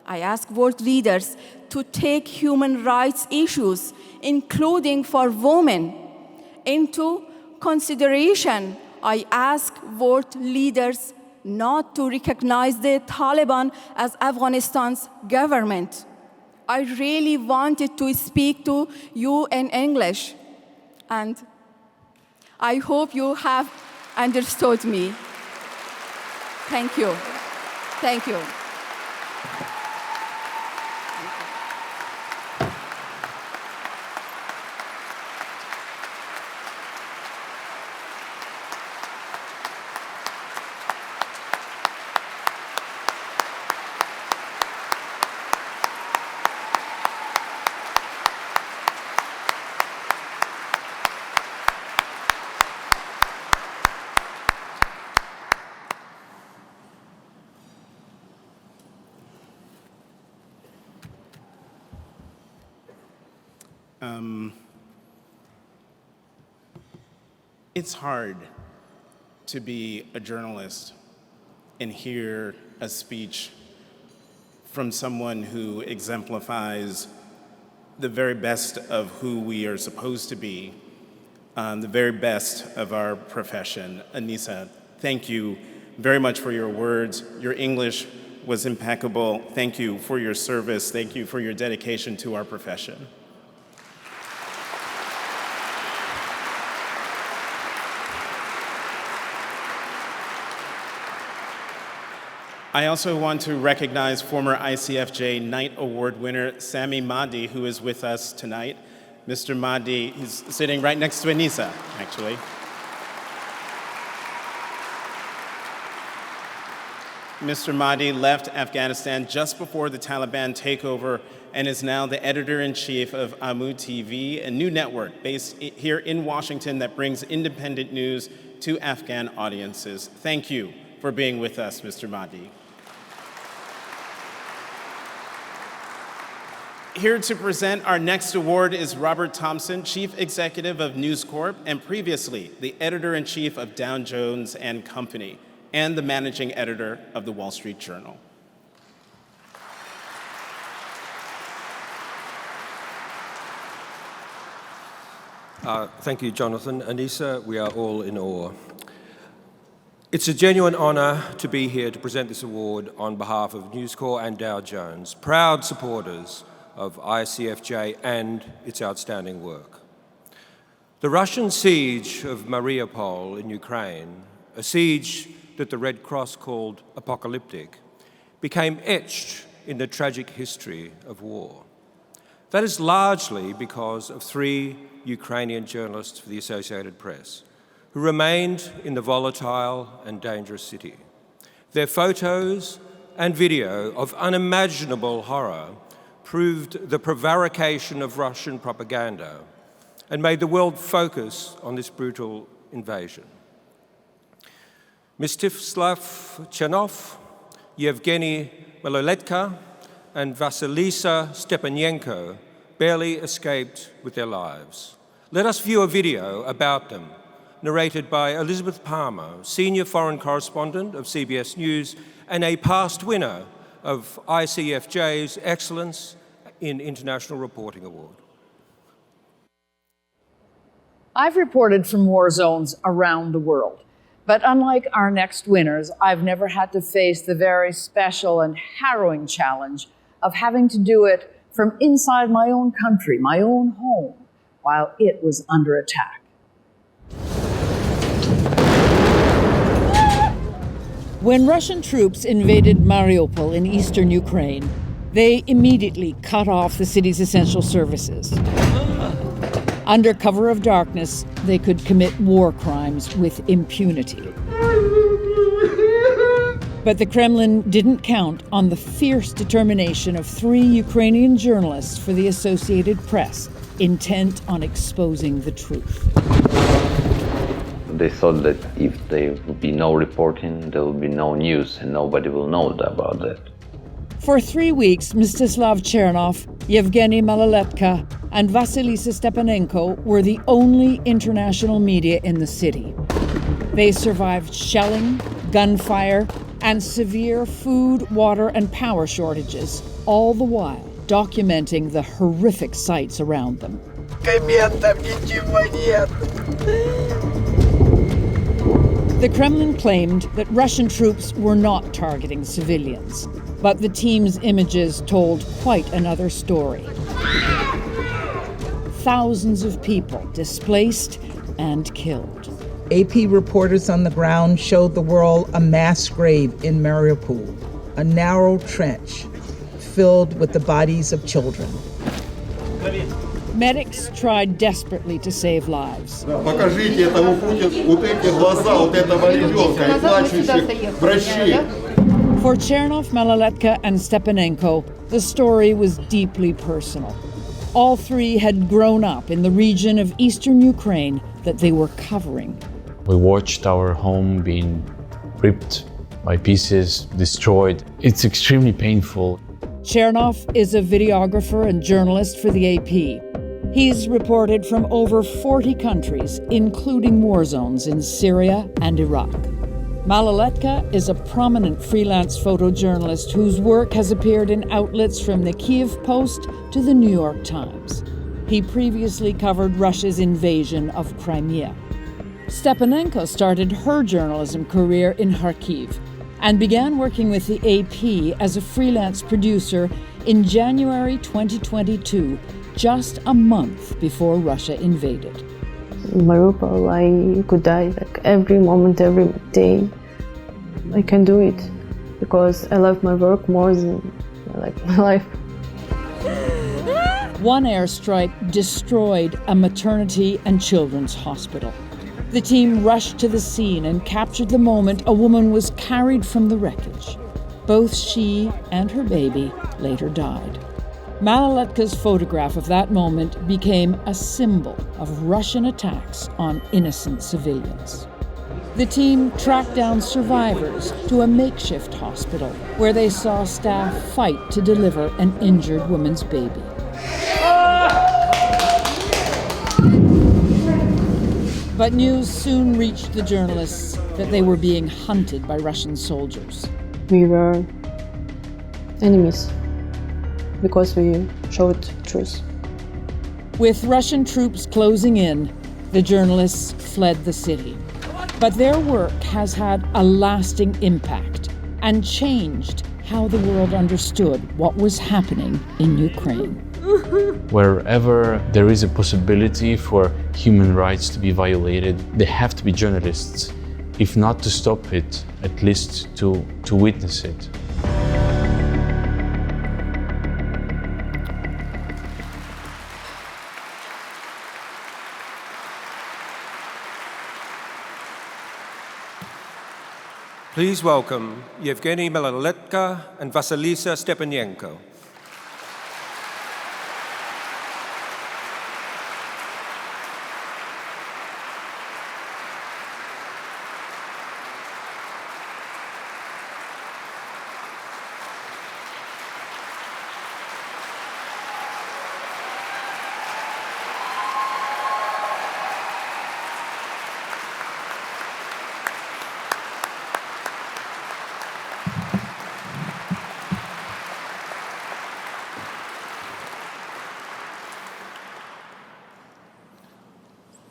I ask world leaders to take human rights issues, including for women, into consideration. I ask world leaders not to recognize the Taliban as Afghanistan's government. I really wanted to speak to you in English, and I hope you have understood me. Thank you. Thank you. It's hard to be a journalist and hear a speech from someone who exemplifies the very best of who we are supposed to be, the very best of our profession. Anisa, thank you very much for your words. Your English was impeccable. Thank you for your service. Thank you for your dedication to our profession. I also want to recognize former ICFJ Knight Award winner Sami Mahdi, who is with us tonight. Mr. Mahdi, he's sitting right next to Anisa, actually. Mr. Mahdi left Afghanistan just before the Taliban takeover and is now the editor-in-chief of Amu TV, a new network based here in Washington that brings independent news to Afghan audiences. Thank you for being with us, Mr. Mahdi. Here to present our next award is Robert Thompson, Chief Executive of News Corp, and previously the Editor-in-Chief of Dow Jones and Company, and the Managing Editor of the Wall Street Journal. Thank you, Jonathan. Anisa, we are all in awe. It's a genuine honor to be here to present this award on behalf of News Corp and Dow Jones, proud supporters of ICFJ and its outstanding work. The Russian siege of Mariupol in Ukraine, a siege that the Red Cross called apocalyptic, became etched in the tragic history of war. That is largely because of 3 Ukrainian journalists for the Associated Press, who remained in the volatile and dangerous city. Their photos and video of unimaginable horror proved the prevarication of Russian propaganda and made the world focus on this brutal invasion. Mstyslav Chernov, Evgeniy Maloletka, and Vasilisa Stepanenko barely escaped with their lives. Let us view a video about them, narrated by Elizabeth Palmer, Senior Foreign Correspondent of CBS News and a past winner of ICFJ's Excellence in International Reporting Award. I've reported from war zones around the world, but unlike our next winners, I've never had to face the very special and harrowing challenge of having to do it from inside my own country, my own home, while it was under attack. When Russian troops invaded Mariupol in eastern Ukraine, they immediately cut off the city's essential services. Under cover of darkness, they could commit war crimes with impunity. But the Kremlin didn't count on the fierce determination of 3 Ukrainian journalists for the Associated Press, intent on exposing the truth. They thought that if there would be no reporting, there will be no news and nobody will know about that. For 3 weeks, Mstyslav Chernov, Evgeniy Maloletka, and Vasilisa Stepanenko were the only international media in the city. They survived shelling, gunfire, and severe food, water, and power shortages, all the while documenting the horrific sights around them. The Kremlin claimed that Russian troops were not targeting civilians, but the team's images told quite another story. Thousands of people displaced and killed. AP reporters on the ground showed the world a mass grave in Mariupol, a narrow trench filled with the bodies of children. Medics tried desperately to save lives. Покажите этому Путину вот эти глаза, вот этого ребенка и плачущих врачей. For Chernov, Maloletka, and Stepanenko, the story was deeply personal. All three had grown up in the region of eastern Ukraine that they were covering. We watched our home being ripped by pieces, destroyed. It's extremely painful. Chernov is a videographer and journalist for the AP. He's reported from over 40 countries, including war zones in Syria and Iraq. Maloletka is a prominent freelance photojournalist whose work has appeared in outlets from the Kyiv Post to the New York Times. He previously covered Russia's invasion of Crimea. Stepanenko started her journalism career in Kharkiv and began working with the AP as a freelance producer in January 2022, just a month before Russia invaded. In Mariupol, I could die like every moment, every day. I can do it because I love my work more than I like my life. One airstrike destroyed a maternity and children's hospital. The team rushed to the scene and captured the moment a woman was carried from the wreckage. Both she and her baby later died. Maloletka's photograph of that moment became a symbol of Russian attacks on innocent civilians. The team tracked down survivors to a makeshift hospital where they saw staff fight to deliver an injured woman's baby. But news soon reached the journalists that they were being hunted by Russian soldiers. We were enemies because we showed truth. With Russian troops closing in, the journalists fled the city. But their work has had a lasting impact and changed how the world understood what was happening in Ukraine. Wherever there is a possibility for human rights to be violated, there have to be journalists, if not to stop it, at least to witness it. Please welcome Evgeniy Maloletka and Vasilisa Stepanenko.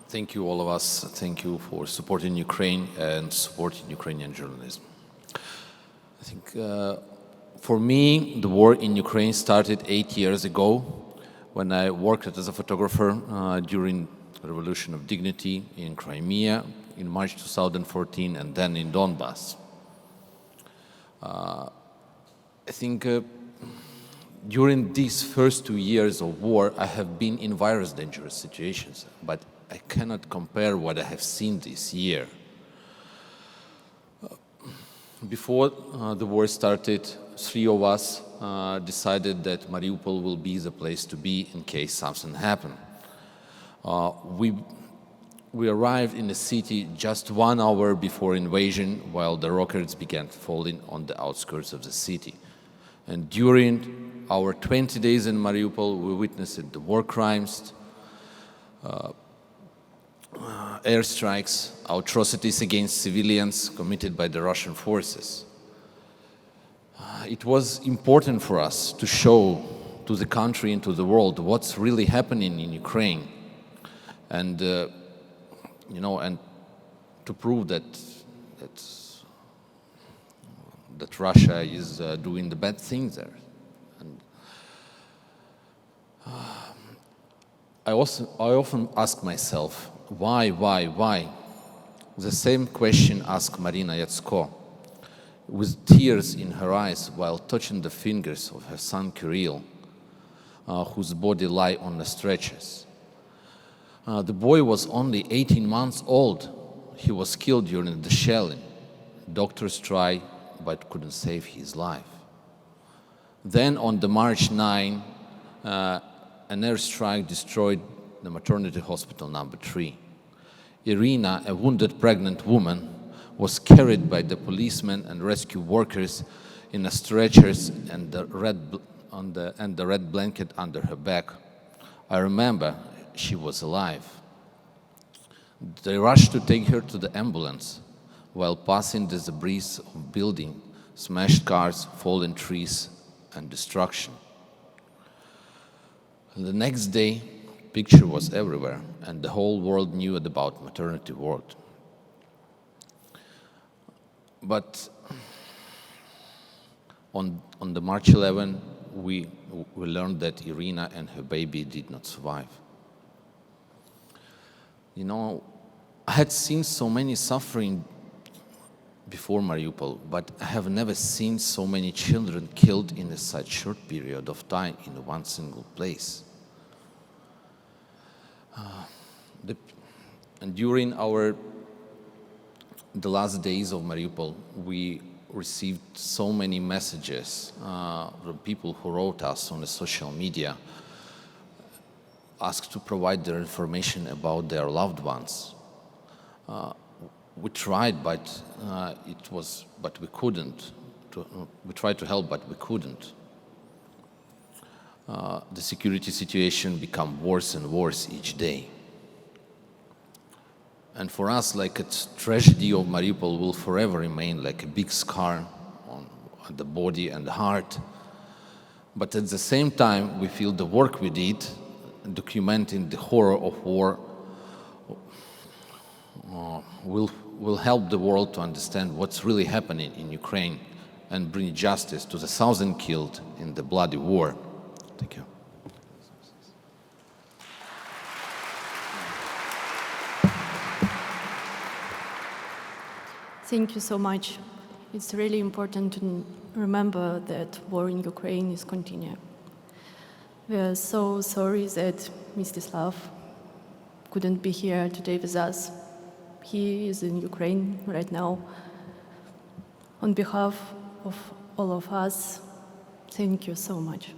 Thank you, all of us. Thank you for supporting Ukraine and supporting Ukrainian journalism. I think for me, the war in Ukraine started 8 years ago when I worked as a photographer during the Revolution of Dignity in Crimea in March 2014 and then in Donbass. I think during these first 2 years of war, I have been in various dangerous situations, but I cannot compare what I have seen this year. Before the war started, 3 of us decided that Mariupol will be the place to be in case something happened. We arrived in the city just 1 hour before invasion, while the rockets began falling on the outskirts of the city. And during our 20 days in Mariupol, we witnessed the war crimes, airstrikes, atrocities against civilians committed by the Russian forces. It was important for us to show to the country and to the world what's really happening in Ukraine, and and to prove that Russia is doing the bad things there. And I often ask myself, why? The same question asked Marina Yatsko, with tears in her eyes while touching the fingers of her son Kirill, whose body lay on the stretchers. The boy was only 18 months old. He was killed during the shelling. Doctors tried but couldn't save his life. Then on the March 9, an airstrike destroyed the maternity hospital number 3. Irina, a wounded pregnant woman, was carried by the policemen and rescue workers in a stretchers and the red blanket under her back. I remember she was alive. They rushed to take her to the ambulance while passing the debris of building, smashed cars, fallen trees, and destruction. The next day, picture was everywhere, and the whole world knew about maternity ward. But on the March 11, we learned that Irina and her baby did not survive. You know, I had seen so many suffering before Mariupol, but I have never seen so many children killed in such short period of time in one single place. And during the last days of Mariupol, we received so many messages from people who wrote us on the social media, asked to provide their information about their loved ones. We tried, but we couldn't. We tried to help, but we couldn't. The security situation became worse and worse each day. And for us, like a tragedy of Mariupol will forever remain like a big scar on the body and the heart. But at the same time, we feel the work we did, documenting the horror of war, will help the world to understand what's really happening in Ukraine and bring justice to the thousands killed in the bloody war. Thank you. Thank you so much. It's really important to remember that war in Ukraine is continuing. We are so sorry that Mstyslav couldn't be here today with us. He is in Ukraine right now. On behalf of all of us, thank you so much.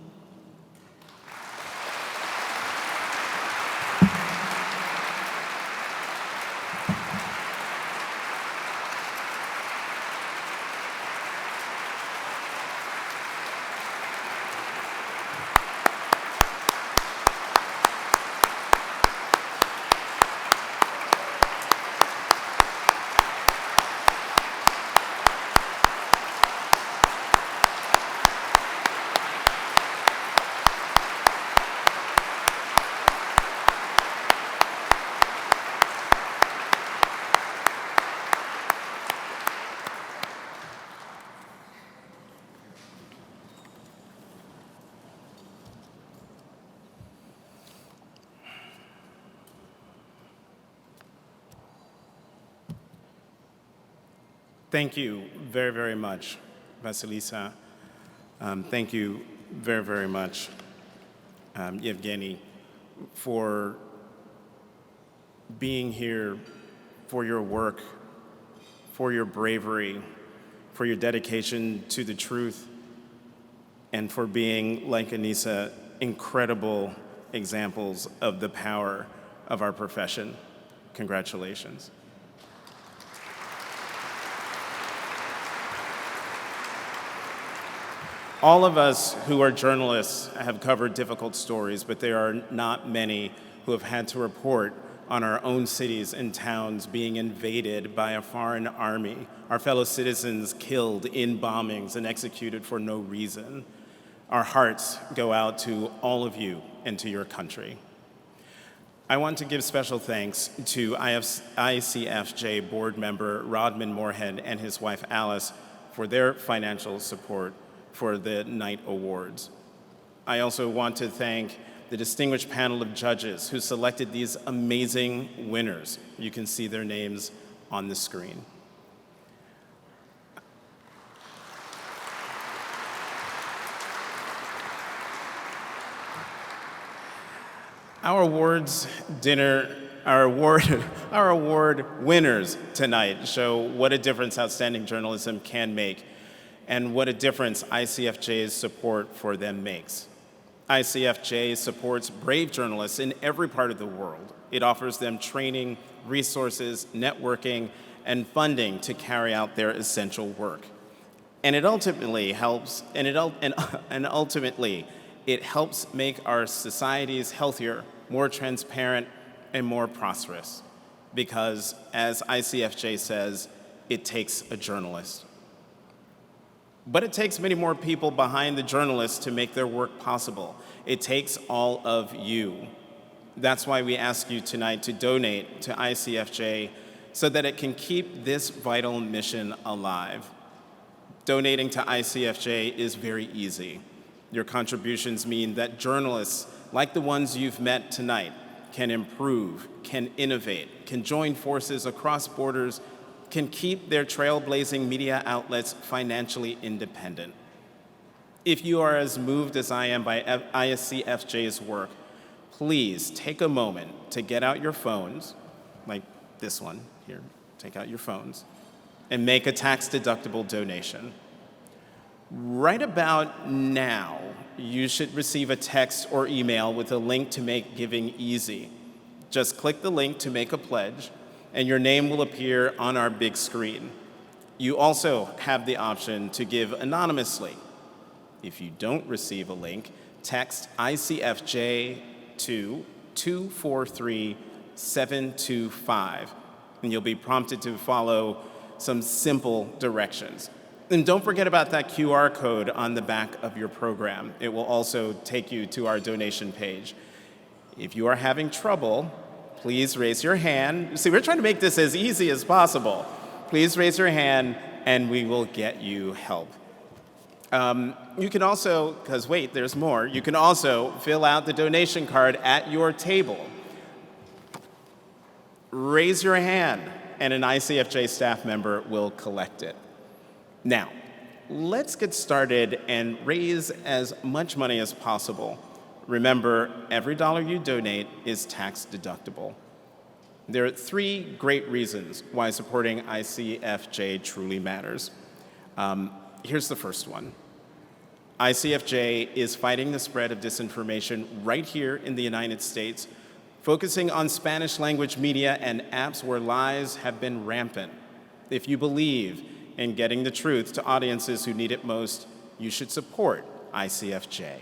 Thank you very, very much, Vasilisa. Thank you very, very much, Evgeniy, for being here, for your work, for your bravery, for your dedication to the truth, and for being, like Anisa, incredible examples of the power of our profession. Congratulations. All of us who are journalists have covered difficult stories, but there are not many who have had to report on our own cities and towns being invaded by a foreign army, our fellow citizens killed in bombings and executed for no reason. Our hearts go out to all of you and to your country. I want to give special thanks to ICFJ board member Rodman Moorhead and his wife Alice for their financial support for the night awards. I also want to thank the distinguished panel of judges who selected these amazing winners. You can see their names on the screen. Our awards dinner, our award winners tonight show what a difference outstanding journalism can make and what a difference ICFJ's support for them makes. ICFJ supports brave journalists in every part of the world. It offers them training, resources, networking, and funding to carry out their essential work. And it ultimately helps, ultimately, it helps make our societies healthier, more transparent, and more prosperous. Because, as ICFJ says, it takes a journalist. But it takes many more people behind the journalists to make their work possible. It takes all of you. That's why we ask you tonight to donate to ICFJ so that it can keep this vital mission alive. Donating to ICFJ is very easy. Your contributions mean that journalists, like the ones you've met tonight, can improve, can innovate, can join forces across borders, can keep their trailblazing media outlets financially independent. If you are as moved as I am by ICFJ's work, please take a moment to get out your phones, like this one here, take out your phones, and make a tax-deductible donation. Right about now, you should receive a text or email with a link to make giving easy. Just click the link to make a pledge, and your name will appear on our big screen. You also have the option to give anonymously. If you don't receive a link, text ICFJ to 243-725, and you'll be prompted to follow some simple directions. And don't forget about that QR code on the back of your program. It will also take you to our donation page. If you are having trouble, please raise your hand. See, we're trying to make this as easy as possible. Please raise your hand and we will get you help. You can also, because wait, there's more, you can also fill out the donation card at your table. Raise your hand and an ICFJ staff member will collect it. Now, let's get started and raise as much money as possible. Remember, every dollar you donate is tax deductible. There are 3 great reasons why supporting ICFJ truly matters. Here's the first one. ICFJ is fighting the spread of disinformation right here in the United States, focusing on Spanish language media and apps where lies have been rampant. If you believe in getting the truth to audiences who need it most, you should support ICFJ.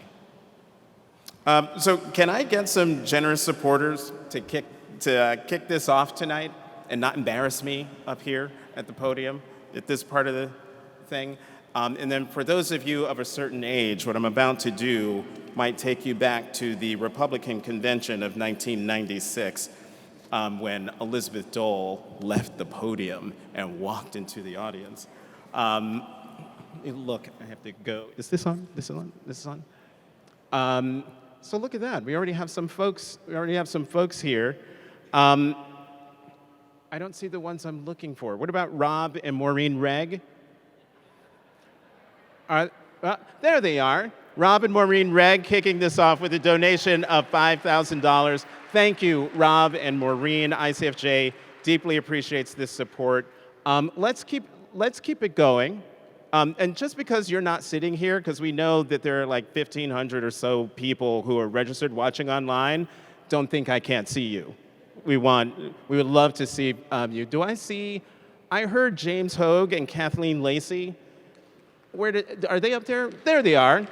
So can I get some generous supporters to kick this off tonight and not embarrass me up here at the podium at this part of the thing? And then for those of you of a certain age, what I'm about to do might take you back to the Republican convention of 1996, when Elizabeth Dole left the podium and walked into the audience. Look, I have to go. Is this on? This is on? This is on? So look at that. We already have some folks. Here. I don't see the ones I'm looking for. What about Rob and Maureen Regg? There they are. Rob and Maureen Regg kicking this off with a donation of $5,000. Thank you, Rob and Maureen. ICFJ deeply appreciates this support. Let's keep it going. And just because you're not sitting here, because we know that there are like 1,500 or so people who are registered watching online, don't think I can't see you. We would love to see you. I heard James Hogue and Kathleen Lacey. Are they up there? There they are.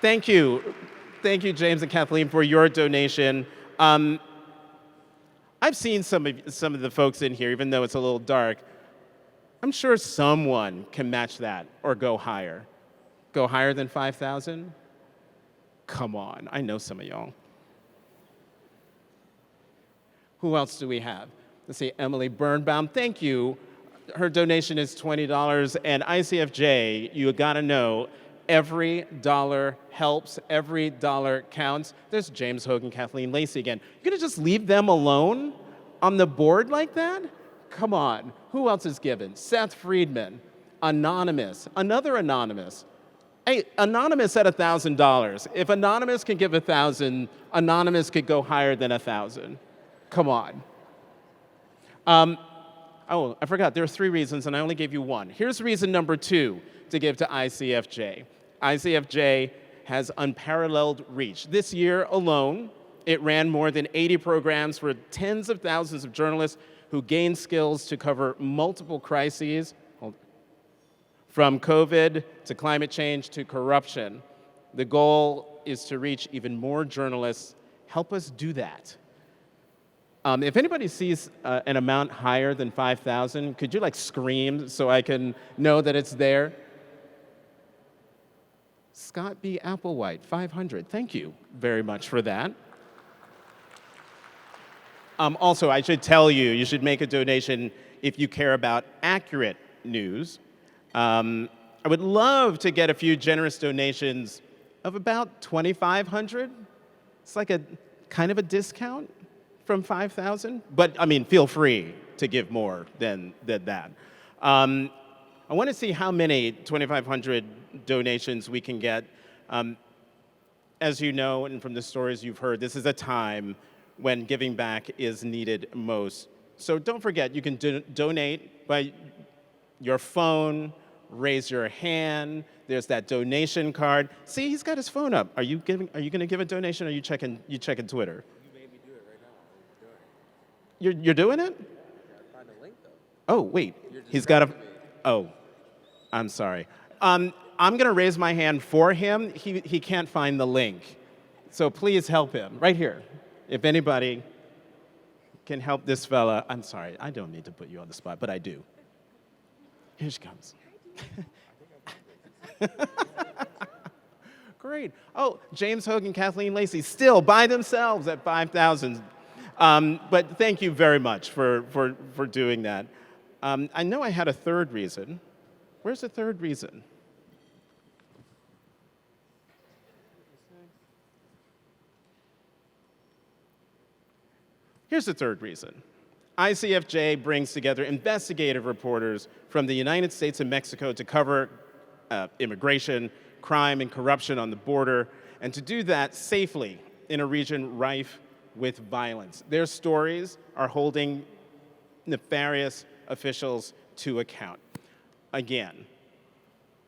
Thank you, James and Kathleen, for your donation. I've seen some of the folks in here, even though it's a little dark. I'm sure someone can match that or go higher. Go higher than 5,000? Come on, I know some of y'all. Who else do we have? Let's see, Emily Birnbaum, thank you. Her donation is $20, and ICFJ, you gotta know, every dollar helps, every dollar counts. There's James Hogue and Kathleen Lacey again. You're gonna just leave them alone on the board like that? Come on. Who else is given? Seth Friedman, Anonymous, another Anonymous. Hey, Anonymous at $1,000. If Anonymous can give 1,000, Anonymous could go higher than 1,000. Come on. Oh, I forgot. There are 3 reasons, and I only gave you 1. Here's reason number 2 to give to ICFJ. ICFJ has unparalleled reach. This year alone, it ran more than 80 programs for tens of thousands of journalists who gained skills to cover multiple crises, from COVID to climate change to corruption. The goal is to reach even more journalists. Help us do that. If anybody sees an amount higher than 5,000, could you scream so I can know that it's there? Scott B. Applewhite, 500. Thank you very much for that. Also, I should tell you, you should make a donation if you care about accurate news. I would love to get a few generous donations of about 2,500. It's like a kind of a discount from 5,000, but I mean, feel free to give more than that. I want to see how many 2,500 donations we can get. As you know, and from the stories you've heard, this is a time when giving back is needed most. So don't forget, you can donate by your phone, raise your hand. There's that donation card. See, he's got his phone up. Are you going to give a donation, or are you checking Twitter? You made me do it right now. You're doing it? Yeah, find the link though. Oh, wait. He's got a. Oh, I'm sorry. I'm going to raise my hand for him. He can't find the link. So please help him right here. If anybody can help this fella. I'm sorry. I don't need to put you on the spot, but I do. Here she comes. Great. Oh, James Hogue and Kathleen Lacey still by themselves at 5,000. But thank you very much for doing that. I know I had a third reason. Where's the third reason? Here's the third reason. ICFJ brings together investigative reporters from the United States and Mexico to cover immigration, crime, and corruption on the border, and to do that safely in a region rife with violence. Their stories are holding nefarious officials to account. Again,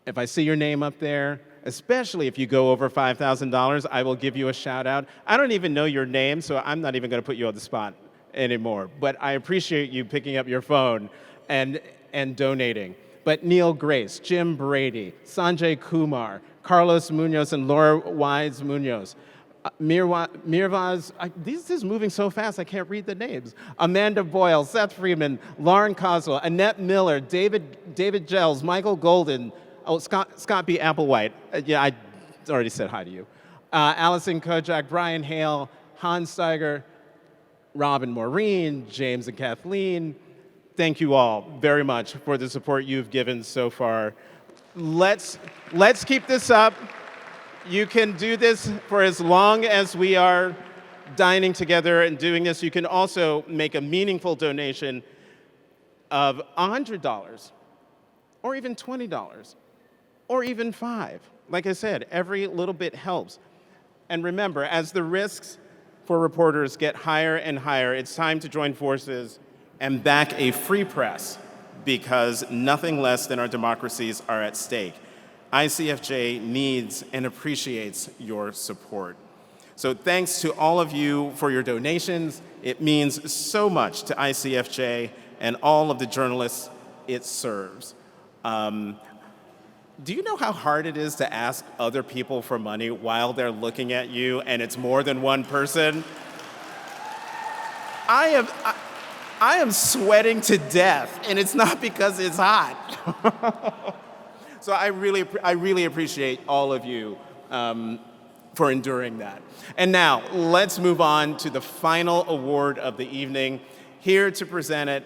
if I see your name up there, especially if you go over $5,000, I will give you a shout out. I don't even know your name, so I'm not even going to put you on the spot anymore. But I appreciate you picking up your phone and donating. But Neil Grace, Jim Brady, Sanjay Kumar, Carlos Munoz, and Laura Wise Munoz, Mirvaz, this is moving so fast I can't read the names. Amanda Boyle, Seth Freeman, Lauren Coswell, Annette Miller, David Gels, Michael Golden, Scott B. Applewhite. Yeah, I already said hi to you. Allison Kojak, Brian Hale, Hans Steiger, Robin Maureen, James and Kathleen. Thank you all very much for the support you've given so far. Let's keep this up. You can do this for as long as we are dining together and doing this. You can also make a meaningful donation of $100 or even $20 or even $5. Like I said, every little bit helps. And remember, as the risks for reporters get higher and higher, it's time to join forces and back a free press, because nothing less than our democracies are at stake. ICFJ needs and appreciates your support. So thanks to all of you for your donations. It means so much to ICFJ and all of the journalists it serves. Do you know how hard it is to ask other people for money while they're looking at you and it's more than one person? I am sweating to death, and it's not because it's hot. So I really appreciate all of you for enduring that. And now, let's move on to the final award of the evening. Here to present it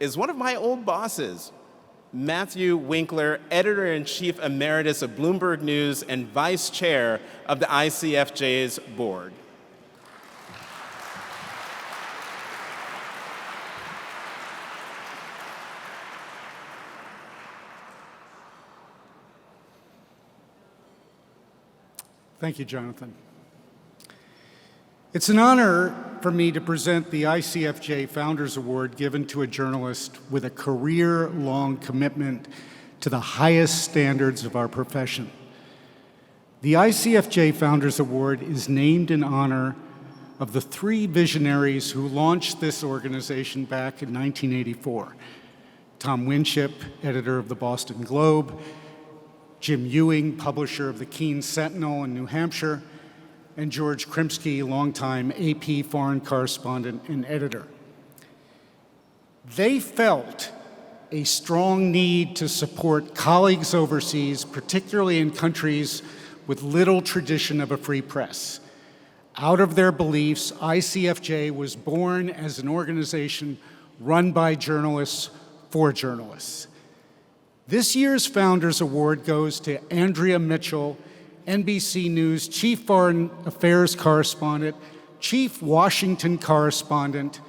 is one of my old bosses, Matthew Winkler, Editor-in-Chief Emeritus of Bloomberg News and Vice Chair of the ICFJ's board. Thank you, Jonathan. It's an honor for me to present the ICFJ Founders Award given to a journalist with a career-long commitment to the highest standards of our profession. The ICFJ Founders Award is named in honor of the three visionaries who launched this organization back in 1984. Tom Winship, editor of the Boston Globe, Jim Ewing, publisher of the Keene Sentinel in New Hampshire, and George Krimsky, longtime AP foreign correspondent and editor. They felt a strong need to support colleagues overseas, particularly in countries with little tradition of a free press. Out of their beliefs, ICFJ was born as an organization run by journalists for journalists. This year's Founders Award goes to Andrea Mitchell, NBC News Chief Foreign Affairs Correspondent, Chief Washington Correspondent,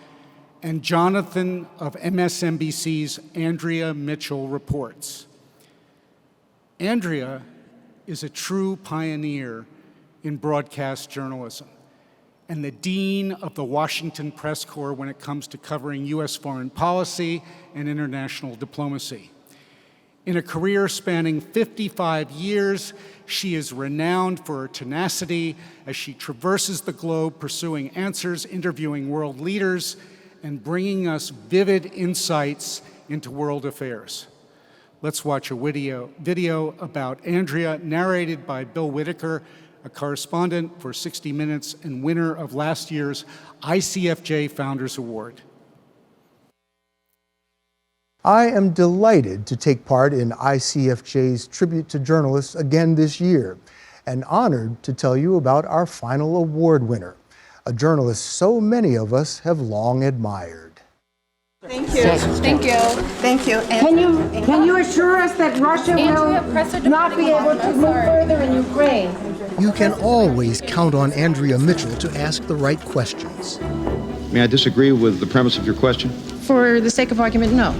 and Jonathan of MSNBC's Andrea Mitchell Reports. Andrea is a true pioneer in broadcast journalism and the dean of the Washington Press Corps when it comes to covering U.S. foreign policy and international diplomacy. In a career spanning 55 years, she is renowned for her tenacity as she traverses the globe pursuing answers, interviewing world leaders, and bringing us vivid insights into world affairs. Let's watch a video about Andrea, narrated by Bill Whitaker, a correspondent for 60 Minutes and winner of last year's ICFJ Founders Award. I am delighted to take part in ICFJ's Tribute to Journalists again this year, and honored to tell you about our final award winner, a journalist so many of us have long admired. Thank you. Thank you. Thank you. Can you assure us that Russia will not be able to move further in Ukraine? You can always count on Andrea Mitchell to ask the right questions. May I disagree with the premise of your question? For the sake of argument, no.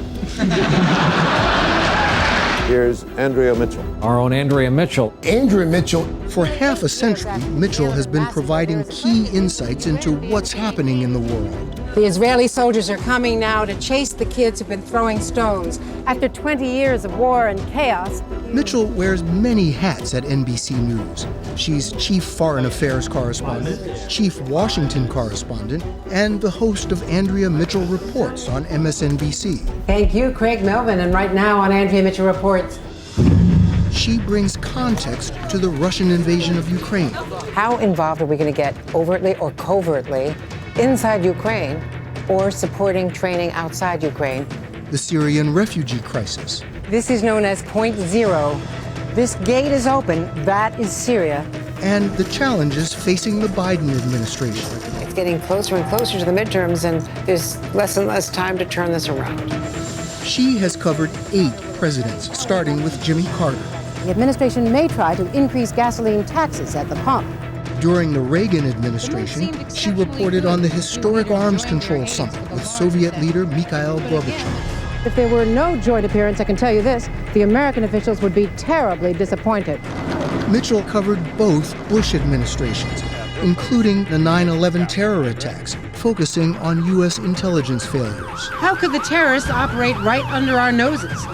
Here's Andrea Mitchell. Our own Andrea Mitchell. Andrea Mitchell. For half a century, Mitchell has been providing key insights into what's happening in the world. The Israeli soldiers are coming now to chase the kids who've been throwing stones. After 20 years of war and chaos, Mitchell wears many hats at NBC News. She's Chief Foreign Affairs Correspondent, Chief Washington Correspondent, and the host of Andrea Mitchell Reports on MSNBC. Thank you, Craig Melvin, and right now on Andrea Mitchell Reports. She brings context to the Russian invasion of Ukraine. How involved are we going to get, overtly or covertly, inside Ukraine, or supporting training outside Ukraine? The Syrian refugee crisis. This is known as Point Zero. This gate is open. That is Syria. And the challenges facing the Biden administration. It's getting closer and closer to the midterms, and there's less and less time to turn this around. She has covered 8 presidents, starting with Jimmy Carter. The administration may try to increase gasoline taxes at the pump. During the Reagan administration, she reported on the historic arms control summit with Soviet leader Mikhail Gorbachev. If there were no joint appearance, I can tell you this, the American officials would be terribly disappointed. Mitchell covered both Bush administrations, including the 9/11 terror attacks, focusing on U.S. intelligence failures. How could the terrorists operate right under our noses?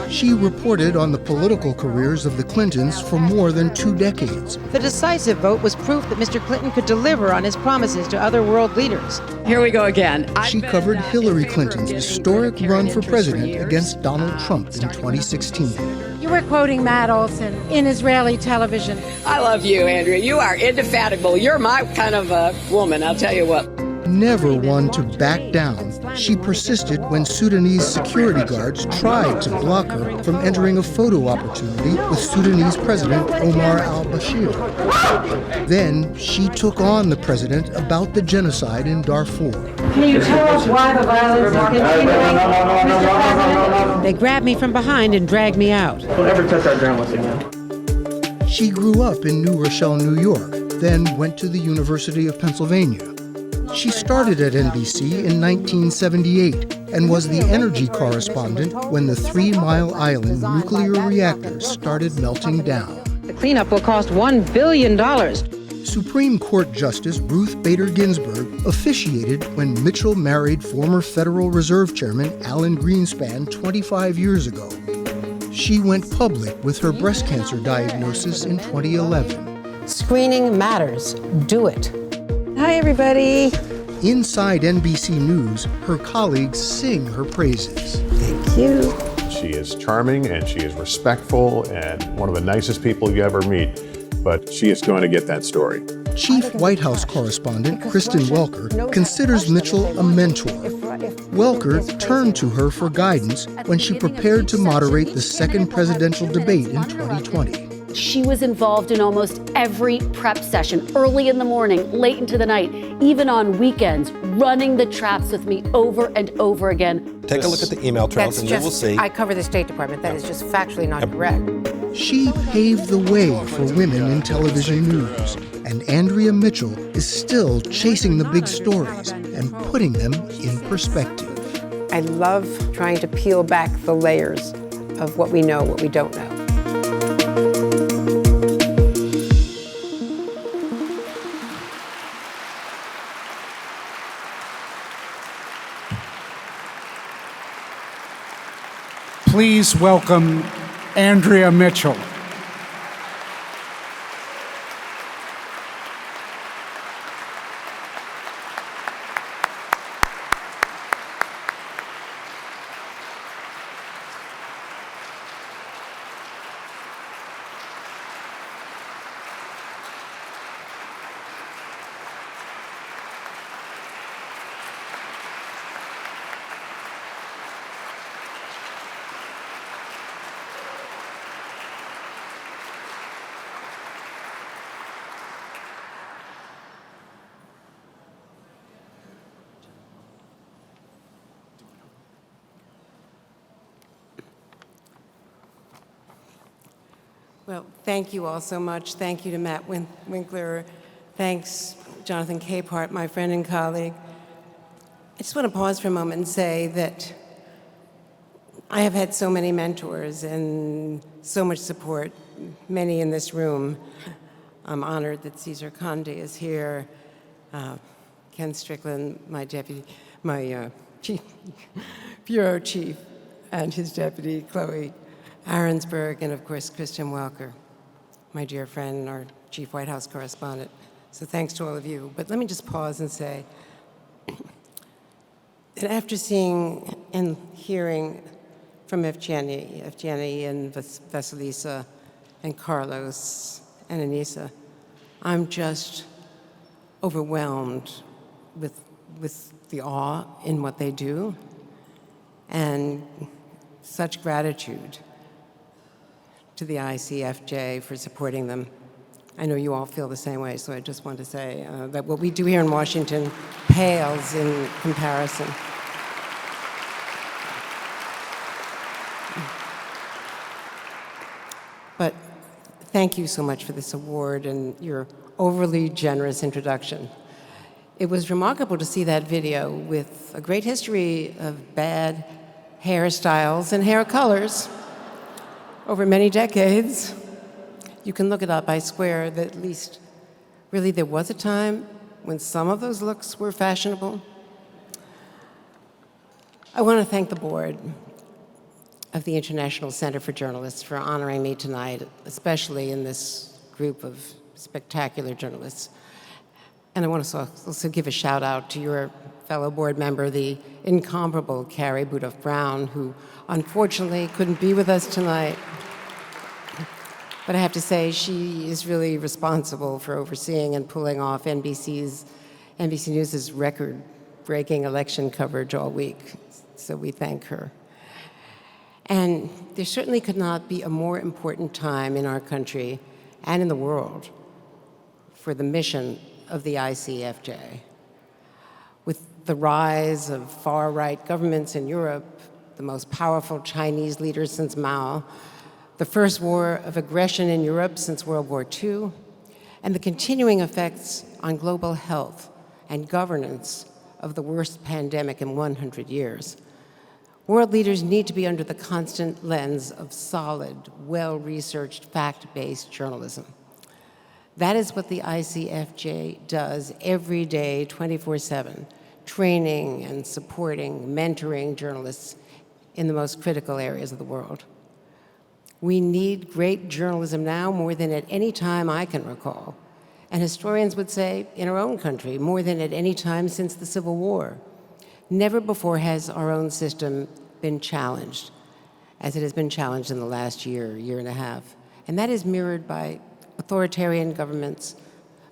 She reported on the political careers of the Clintons for more than 2 decades. The decisive vote was proof that Mr. Clinton could deliver on his promises to other world leaders. Here we go again. She covered Hillary Clinton's historic run for president against Donald Trump in 2016. You were quoting Matt Olson in Israeli television. I love you, Andrea. You are indefatigable. You're my kind of woman, I'll tell you what. Never one to back down, she persisted when Sudanese security guards tried to block her from entering a photo opportunity with Sudanese President Omar al-Bashir. Then she took on the president about the genocide in Darfur. Can you tell us why the violence is continuing, Mr. President? They grabbed me from behind and dragged me out. Don't ever touch our journalists again. She grew up in New Rochelle, New York, then went to the University of Pennsylvania. She started at NBC in 1978 and was the energy correspondent when the 3 Mile Island nuclear reactors started melting down. The cleanup will cost $1 billion. Supreme Court Justice Ruth Bader Ginsburg officiated when Mitchell married former Federal Reserve Chairman Alan Greenspan 25 years ago. She went public with her breast cancer diagnosis in 2011. Screening matters. Do it. Hi, everybody. Inside NBC News, her colleagues sing her praises. Thank you. She is charming and she is respectful and one of the nicest people you ever meet, but she is going to get that story. Chief White House correspondent Kristen Welker considers Mitchell a mentor. Welker turned to her for guidance when she prepared to moderate the second presidential debate in 2020. She was involved in almost every prep session, early in the morning, late into the night, even on weekends, running the traps with me over and over again. Take a look at the email trails and you will see. I cover the State Department. That is just factually not correct. She paved the way for women in television news, and Andrea Mitchell is still chasing the big stories and putting them in perspective. I love trying to peel back the layers of what we know, what we don't know. Please welcome Andrea Mitchell. Well, thank you all so much. Thank you to Matt Winkler. Thanks, Jonathan Capehart, my friend and colleague. I just want to pause for a moment and say that I have had so many mentors and so much support, many in this room. I'm honored that Cesar Conde is here, Ken Strickland, my deputy, my bureau chief, and his deputy, Chloe Arensberg, and of course, Christian Welker, my dear friend and our chief White House correspondent. So thanks to all of you. But let me just pause and say that after seeing and hearing from Evgeniy and Vasilisa and Carlos and Anisa, I'm just overwhelmed with the awe in what they do and such gratitude to the ICFJ for supporting them. I know you all feel the same way, so I just want to say that what we do here in Washington pales in comparison. But thank you so much for this award and your overly generous introduction. It was remarkable to see that video with a great history of bad hairstyles and hair colors over many decades. You can look it up. I swear that at least, really, there was a time when some of those looks were fashionable. I want to thank the board of the International Center for Journalists for honoring me tonight, especially in this group of spectacular journalists. And I want to also give a shout out to your fellow board member, the incomparable Carrie Budoff-Brown, who unfortunately couldn't be with us tonight. But I have to say, she is really responsible for overseeing and pulling off NBC News' record-breaking election coverage all week. So we thank her. And there certainly could not be a more important time in our country and in the world for the mission of the ICFJ. With the rise of far-right governments in Europe, the most powerful Chinese leaders since Mao, the first war of aggression in Europe since World War II, and the continuing effects on global health and governance of the worst pandemic in 100 years, World leaders need to be under the constant lens of solid, well-researched, fact-based journalism. That is what the ICFJ does every day, 24/7, training and supporting, mentoring journalists in the most critical areas of the world. We need great journalism now more than at any time I can recall. And historians would say, in our own country, more than at any time since the Civil War. Never before has our own system been challenged, as it has been challenged in the last year and a half. And that is mirrored by authoritarian governments,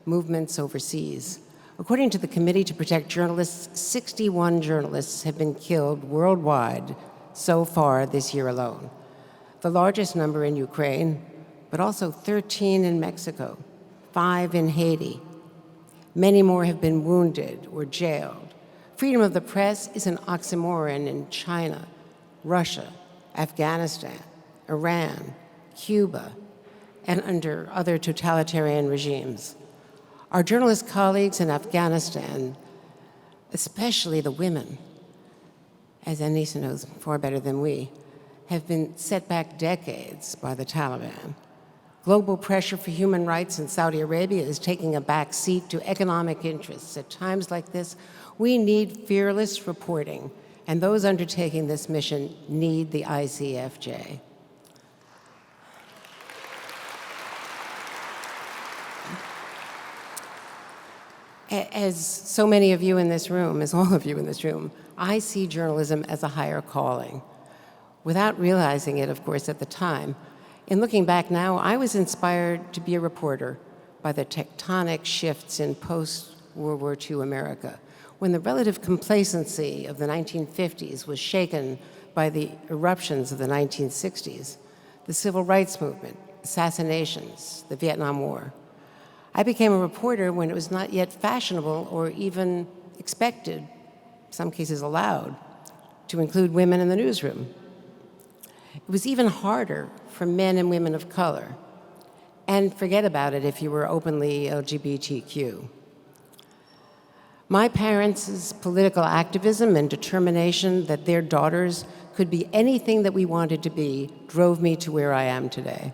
movements overseas. According to the Committee to Protect Journalists, 61 journalists have been killed worldwide so far this year alone. The largest number in Ukraine, but also 13 in Mexico, 5 in Haiti. Many more have been wounded or jailed. Freedom of the press is an oxymoron in China, Russia, Afghanistan, Iran, Cuba, and under other totalitarian regimes. Our journalist colleagues in Afghanistan, especially the women, as Anisa knows far better than we, have been set back decades by the Taliban. Global pressure for human rights in Saudi Arabia is taking a back seat to economic interests. At times like this, we need fearless reporting, and those undertaking this mission need the ICFJ. As so many of you in this room, as all of you in this room, I see journalism as a higher calling. Without realizing it, of course, at the time, in looking back now, I was inspired to be a reporter by the tectonic shifts in post-World War II America, when the relative complacency of the 1950s was shaken by the eruptions of the 1960s, the civil rights movement, assassinations, the Vietnam War. I became a reporter when it was not yet fashionable or even expected, in some cases allowed, to include women in the newsroom. It was even harder for men and women of color. And forget about it if you were openly LGBTQ. My parents' political activism and determination that their daughters could be anything that we wanted to be drove me to where I am today.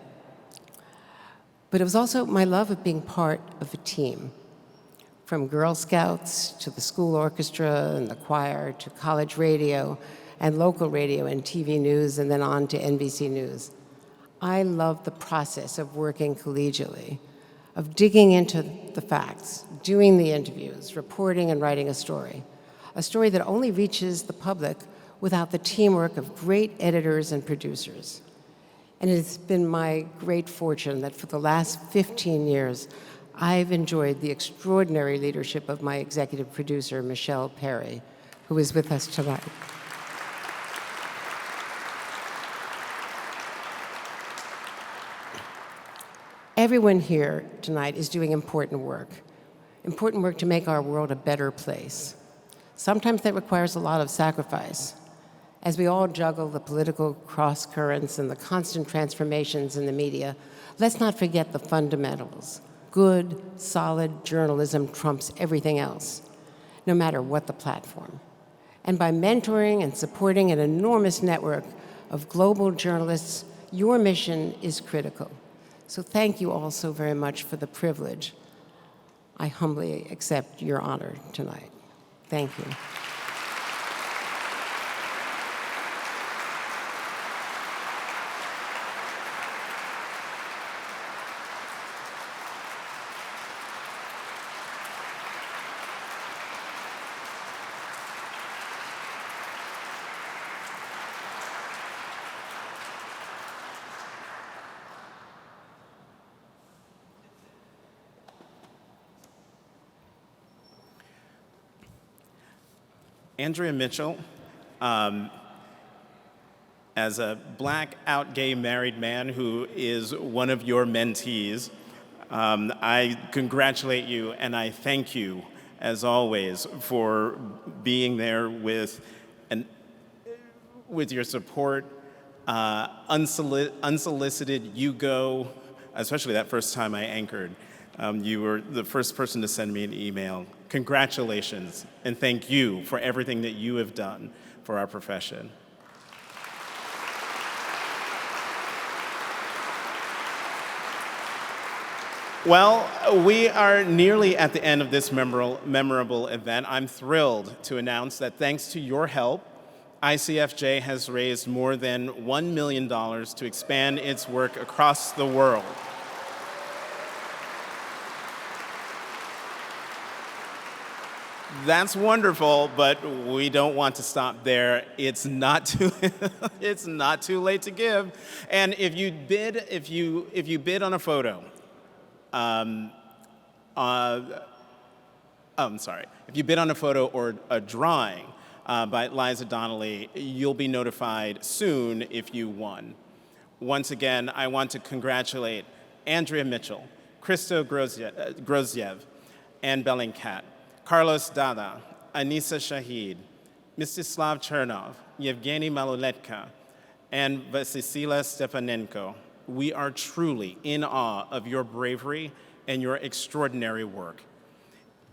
But it was also my love of being part of a team. From Girl Scouts to the school orchestra and the choir to college radio and local radio and TV news and then on to NBC News. I love the process of working collegially, of digging into the facts, doing the interviews, reporting and writing a story that only reaches the public without the teamwork of great editors and producers. And it's been my great fortune that for the last 15 years, I've enjoyed the extraordinary leadership of my executive producer, Michelle Perry, who is with us tonight. Everyone here tonight is doing important work to make our world a better place. Sometimes that requires a lot of sacrifice. As we all juggle the political cross-currents and the constant transformations in the media, let's not forget the fundamentals. Good, solid journalism trumps everything else, no matter what the platform. And by mentoring and supporting an enormous network of global journalists, your mission is critical. So thank you all so very much for the privilege. I humbly accept your honor tonight. Thank you. Andrea Mitchell, as a black, out gay married man who is one of your mentees, I congratulate you and I thank you, as always, for being there with your support, unsolicited. You go, especially that first time I anchored. You were the first person to send me an email. Congratulations, and thank you for everything that you have done for our profession. Well, we are nearly at the end of this memorable event. I'm thrilled to announce that thanks to your help, ICFJ has raised more than $1 million to expand its work across the world. That's wonderful, but we don't want to stop there. It's not too it's not too late to give. And if you bid on a photo, if you bid on a photo or a drawing by Liza Donnelly, you'll be notified soon if you won. Once again, I want to congratulate Andrea Mitchell, Christo Grozev and Bellingcat, Carlos Dada, Anisa Shaheed, Mstyslav Chernov, Evgeniy Maloletka, and Vasilisa Stepanenko. We are truly in awe of your bravery and your extraordinary work.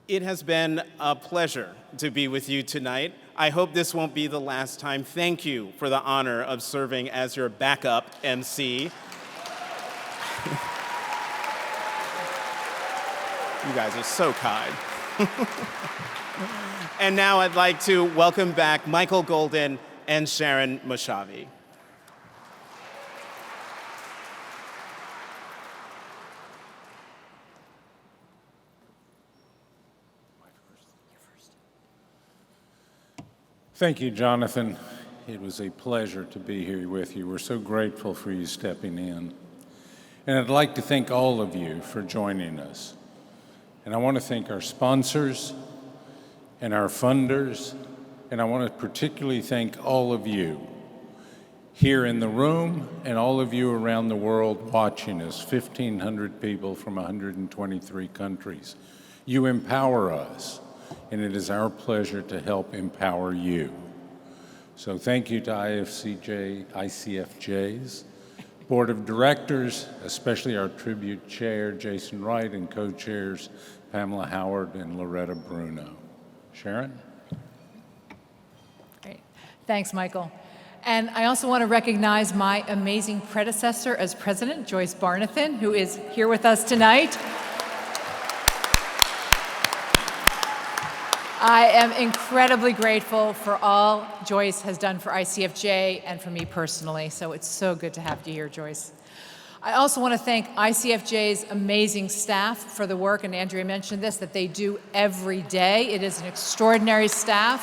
It has been a pleasure to be with you tonight. I hope this won't be the last time. Thank you for the honor of serving as your backup MC. You guys are so kind. And now I'd like to welcome back Michael Golden and Sharon Moshavi. Thank you, Jonathan. It was a pleasure to be here with you. We're so grateful for you stepping in. And I'd like to thank all of you for joining us. And I want to thank our sponsors and our funders, and I want to particularly thank all of you here in the room and all of you around the world watching us, 1,500 people from 123 countries. You empower us, and it is our pleasure to help empower you. So thank you to ICFJ's Board of Directors, especially our tribute chair, Jason Wright, and co-chairs, Pamela Howard and Loretta Bruno. Sharon? Great. Thanks, Michael. And I also want to recognize my amazing predecessor as president, Joyce Barnathan, who is here with us tonight. I am incredibly grateful for all Joyce has done for ICFJ and for me personally, so it's so good to have you here, Joyce. I also want to thank ICFJ's amazing staff for the work, and Andrea mentioned this, that they do every day. It is an extraordinary staff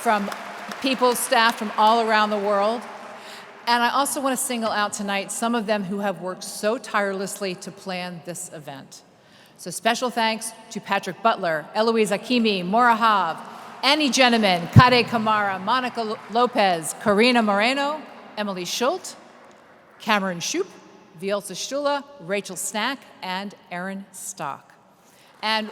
from staff from all around the world. And I also want to single out tonight some of them who have worked so tirelessly to plan this event. So special thanks to Patrick Butler, Eloise Hakimi, Morahav, Annie Jenneman, Kade Kamara, Monica Lopez, Karina Moreno, Emily Schult, Cameron Shoup, Vielsa Stula, Rachel Snack, and Aaron Stock. And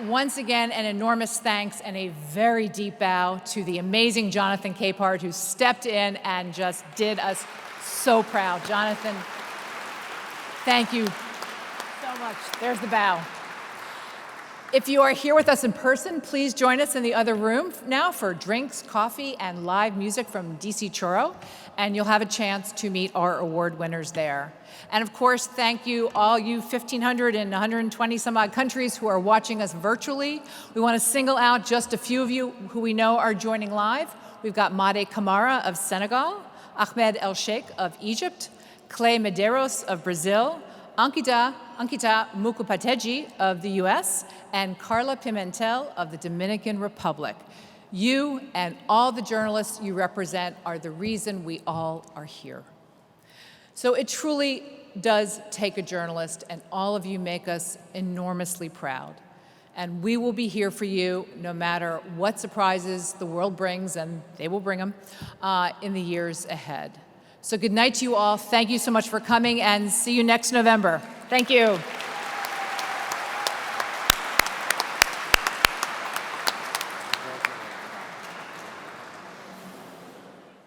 once again, an enormous thanks and a very deep bow to the amazing Jonathan Capehart, who stepped in and just did us so proud. Jonathan, thank you so much. There's the bow. If you are here with us in person, please join us in the other room now for drinks, coffee, and live music from DC Churro, and you'll have a chance to meet our award winners there. And of course, thank you, all you 1,500 and 120 some odd countries who are watching us virtually. We want to single out just a few of you who we know are joining live. We've got Made Kamara of Senegal, Ahmed El Sheikh of Egypt, Clay Medeiros of Brazil, Ankita Mukupateji of the US, and Carla Pimentel of the Dominican Republic. You and all the journalists you represent are the reason we all are here. So it truly does take a journalist, and all of you make us enormously proud. And we will be here for you no matter what surprises the world brings, and they will bring them, in the years ahead. So good night to you all. Thank you so much for coming, and see you next November. Thank you.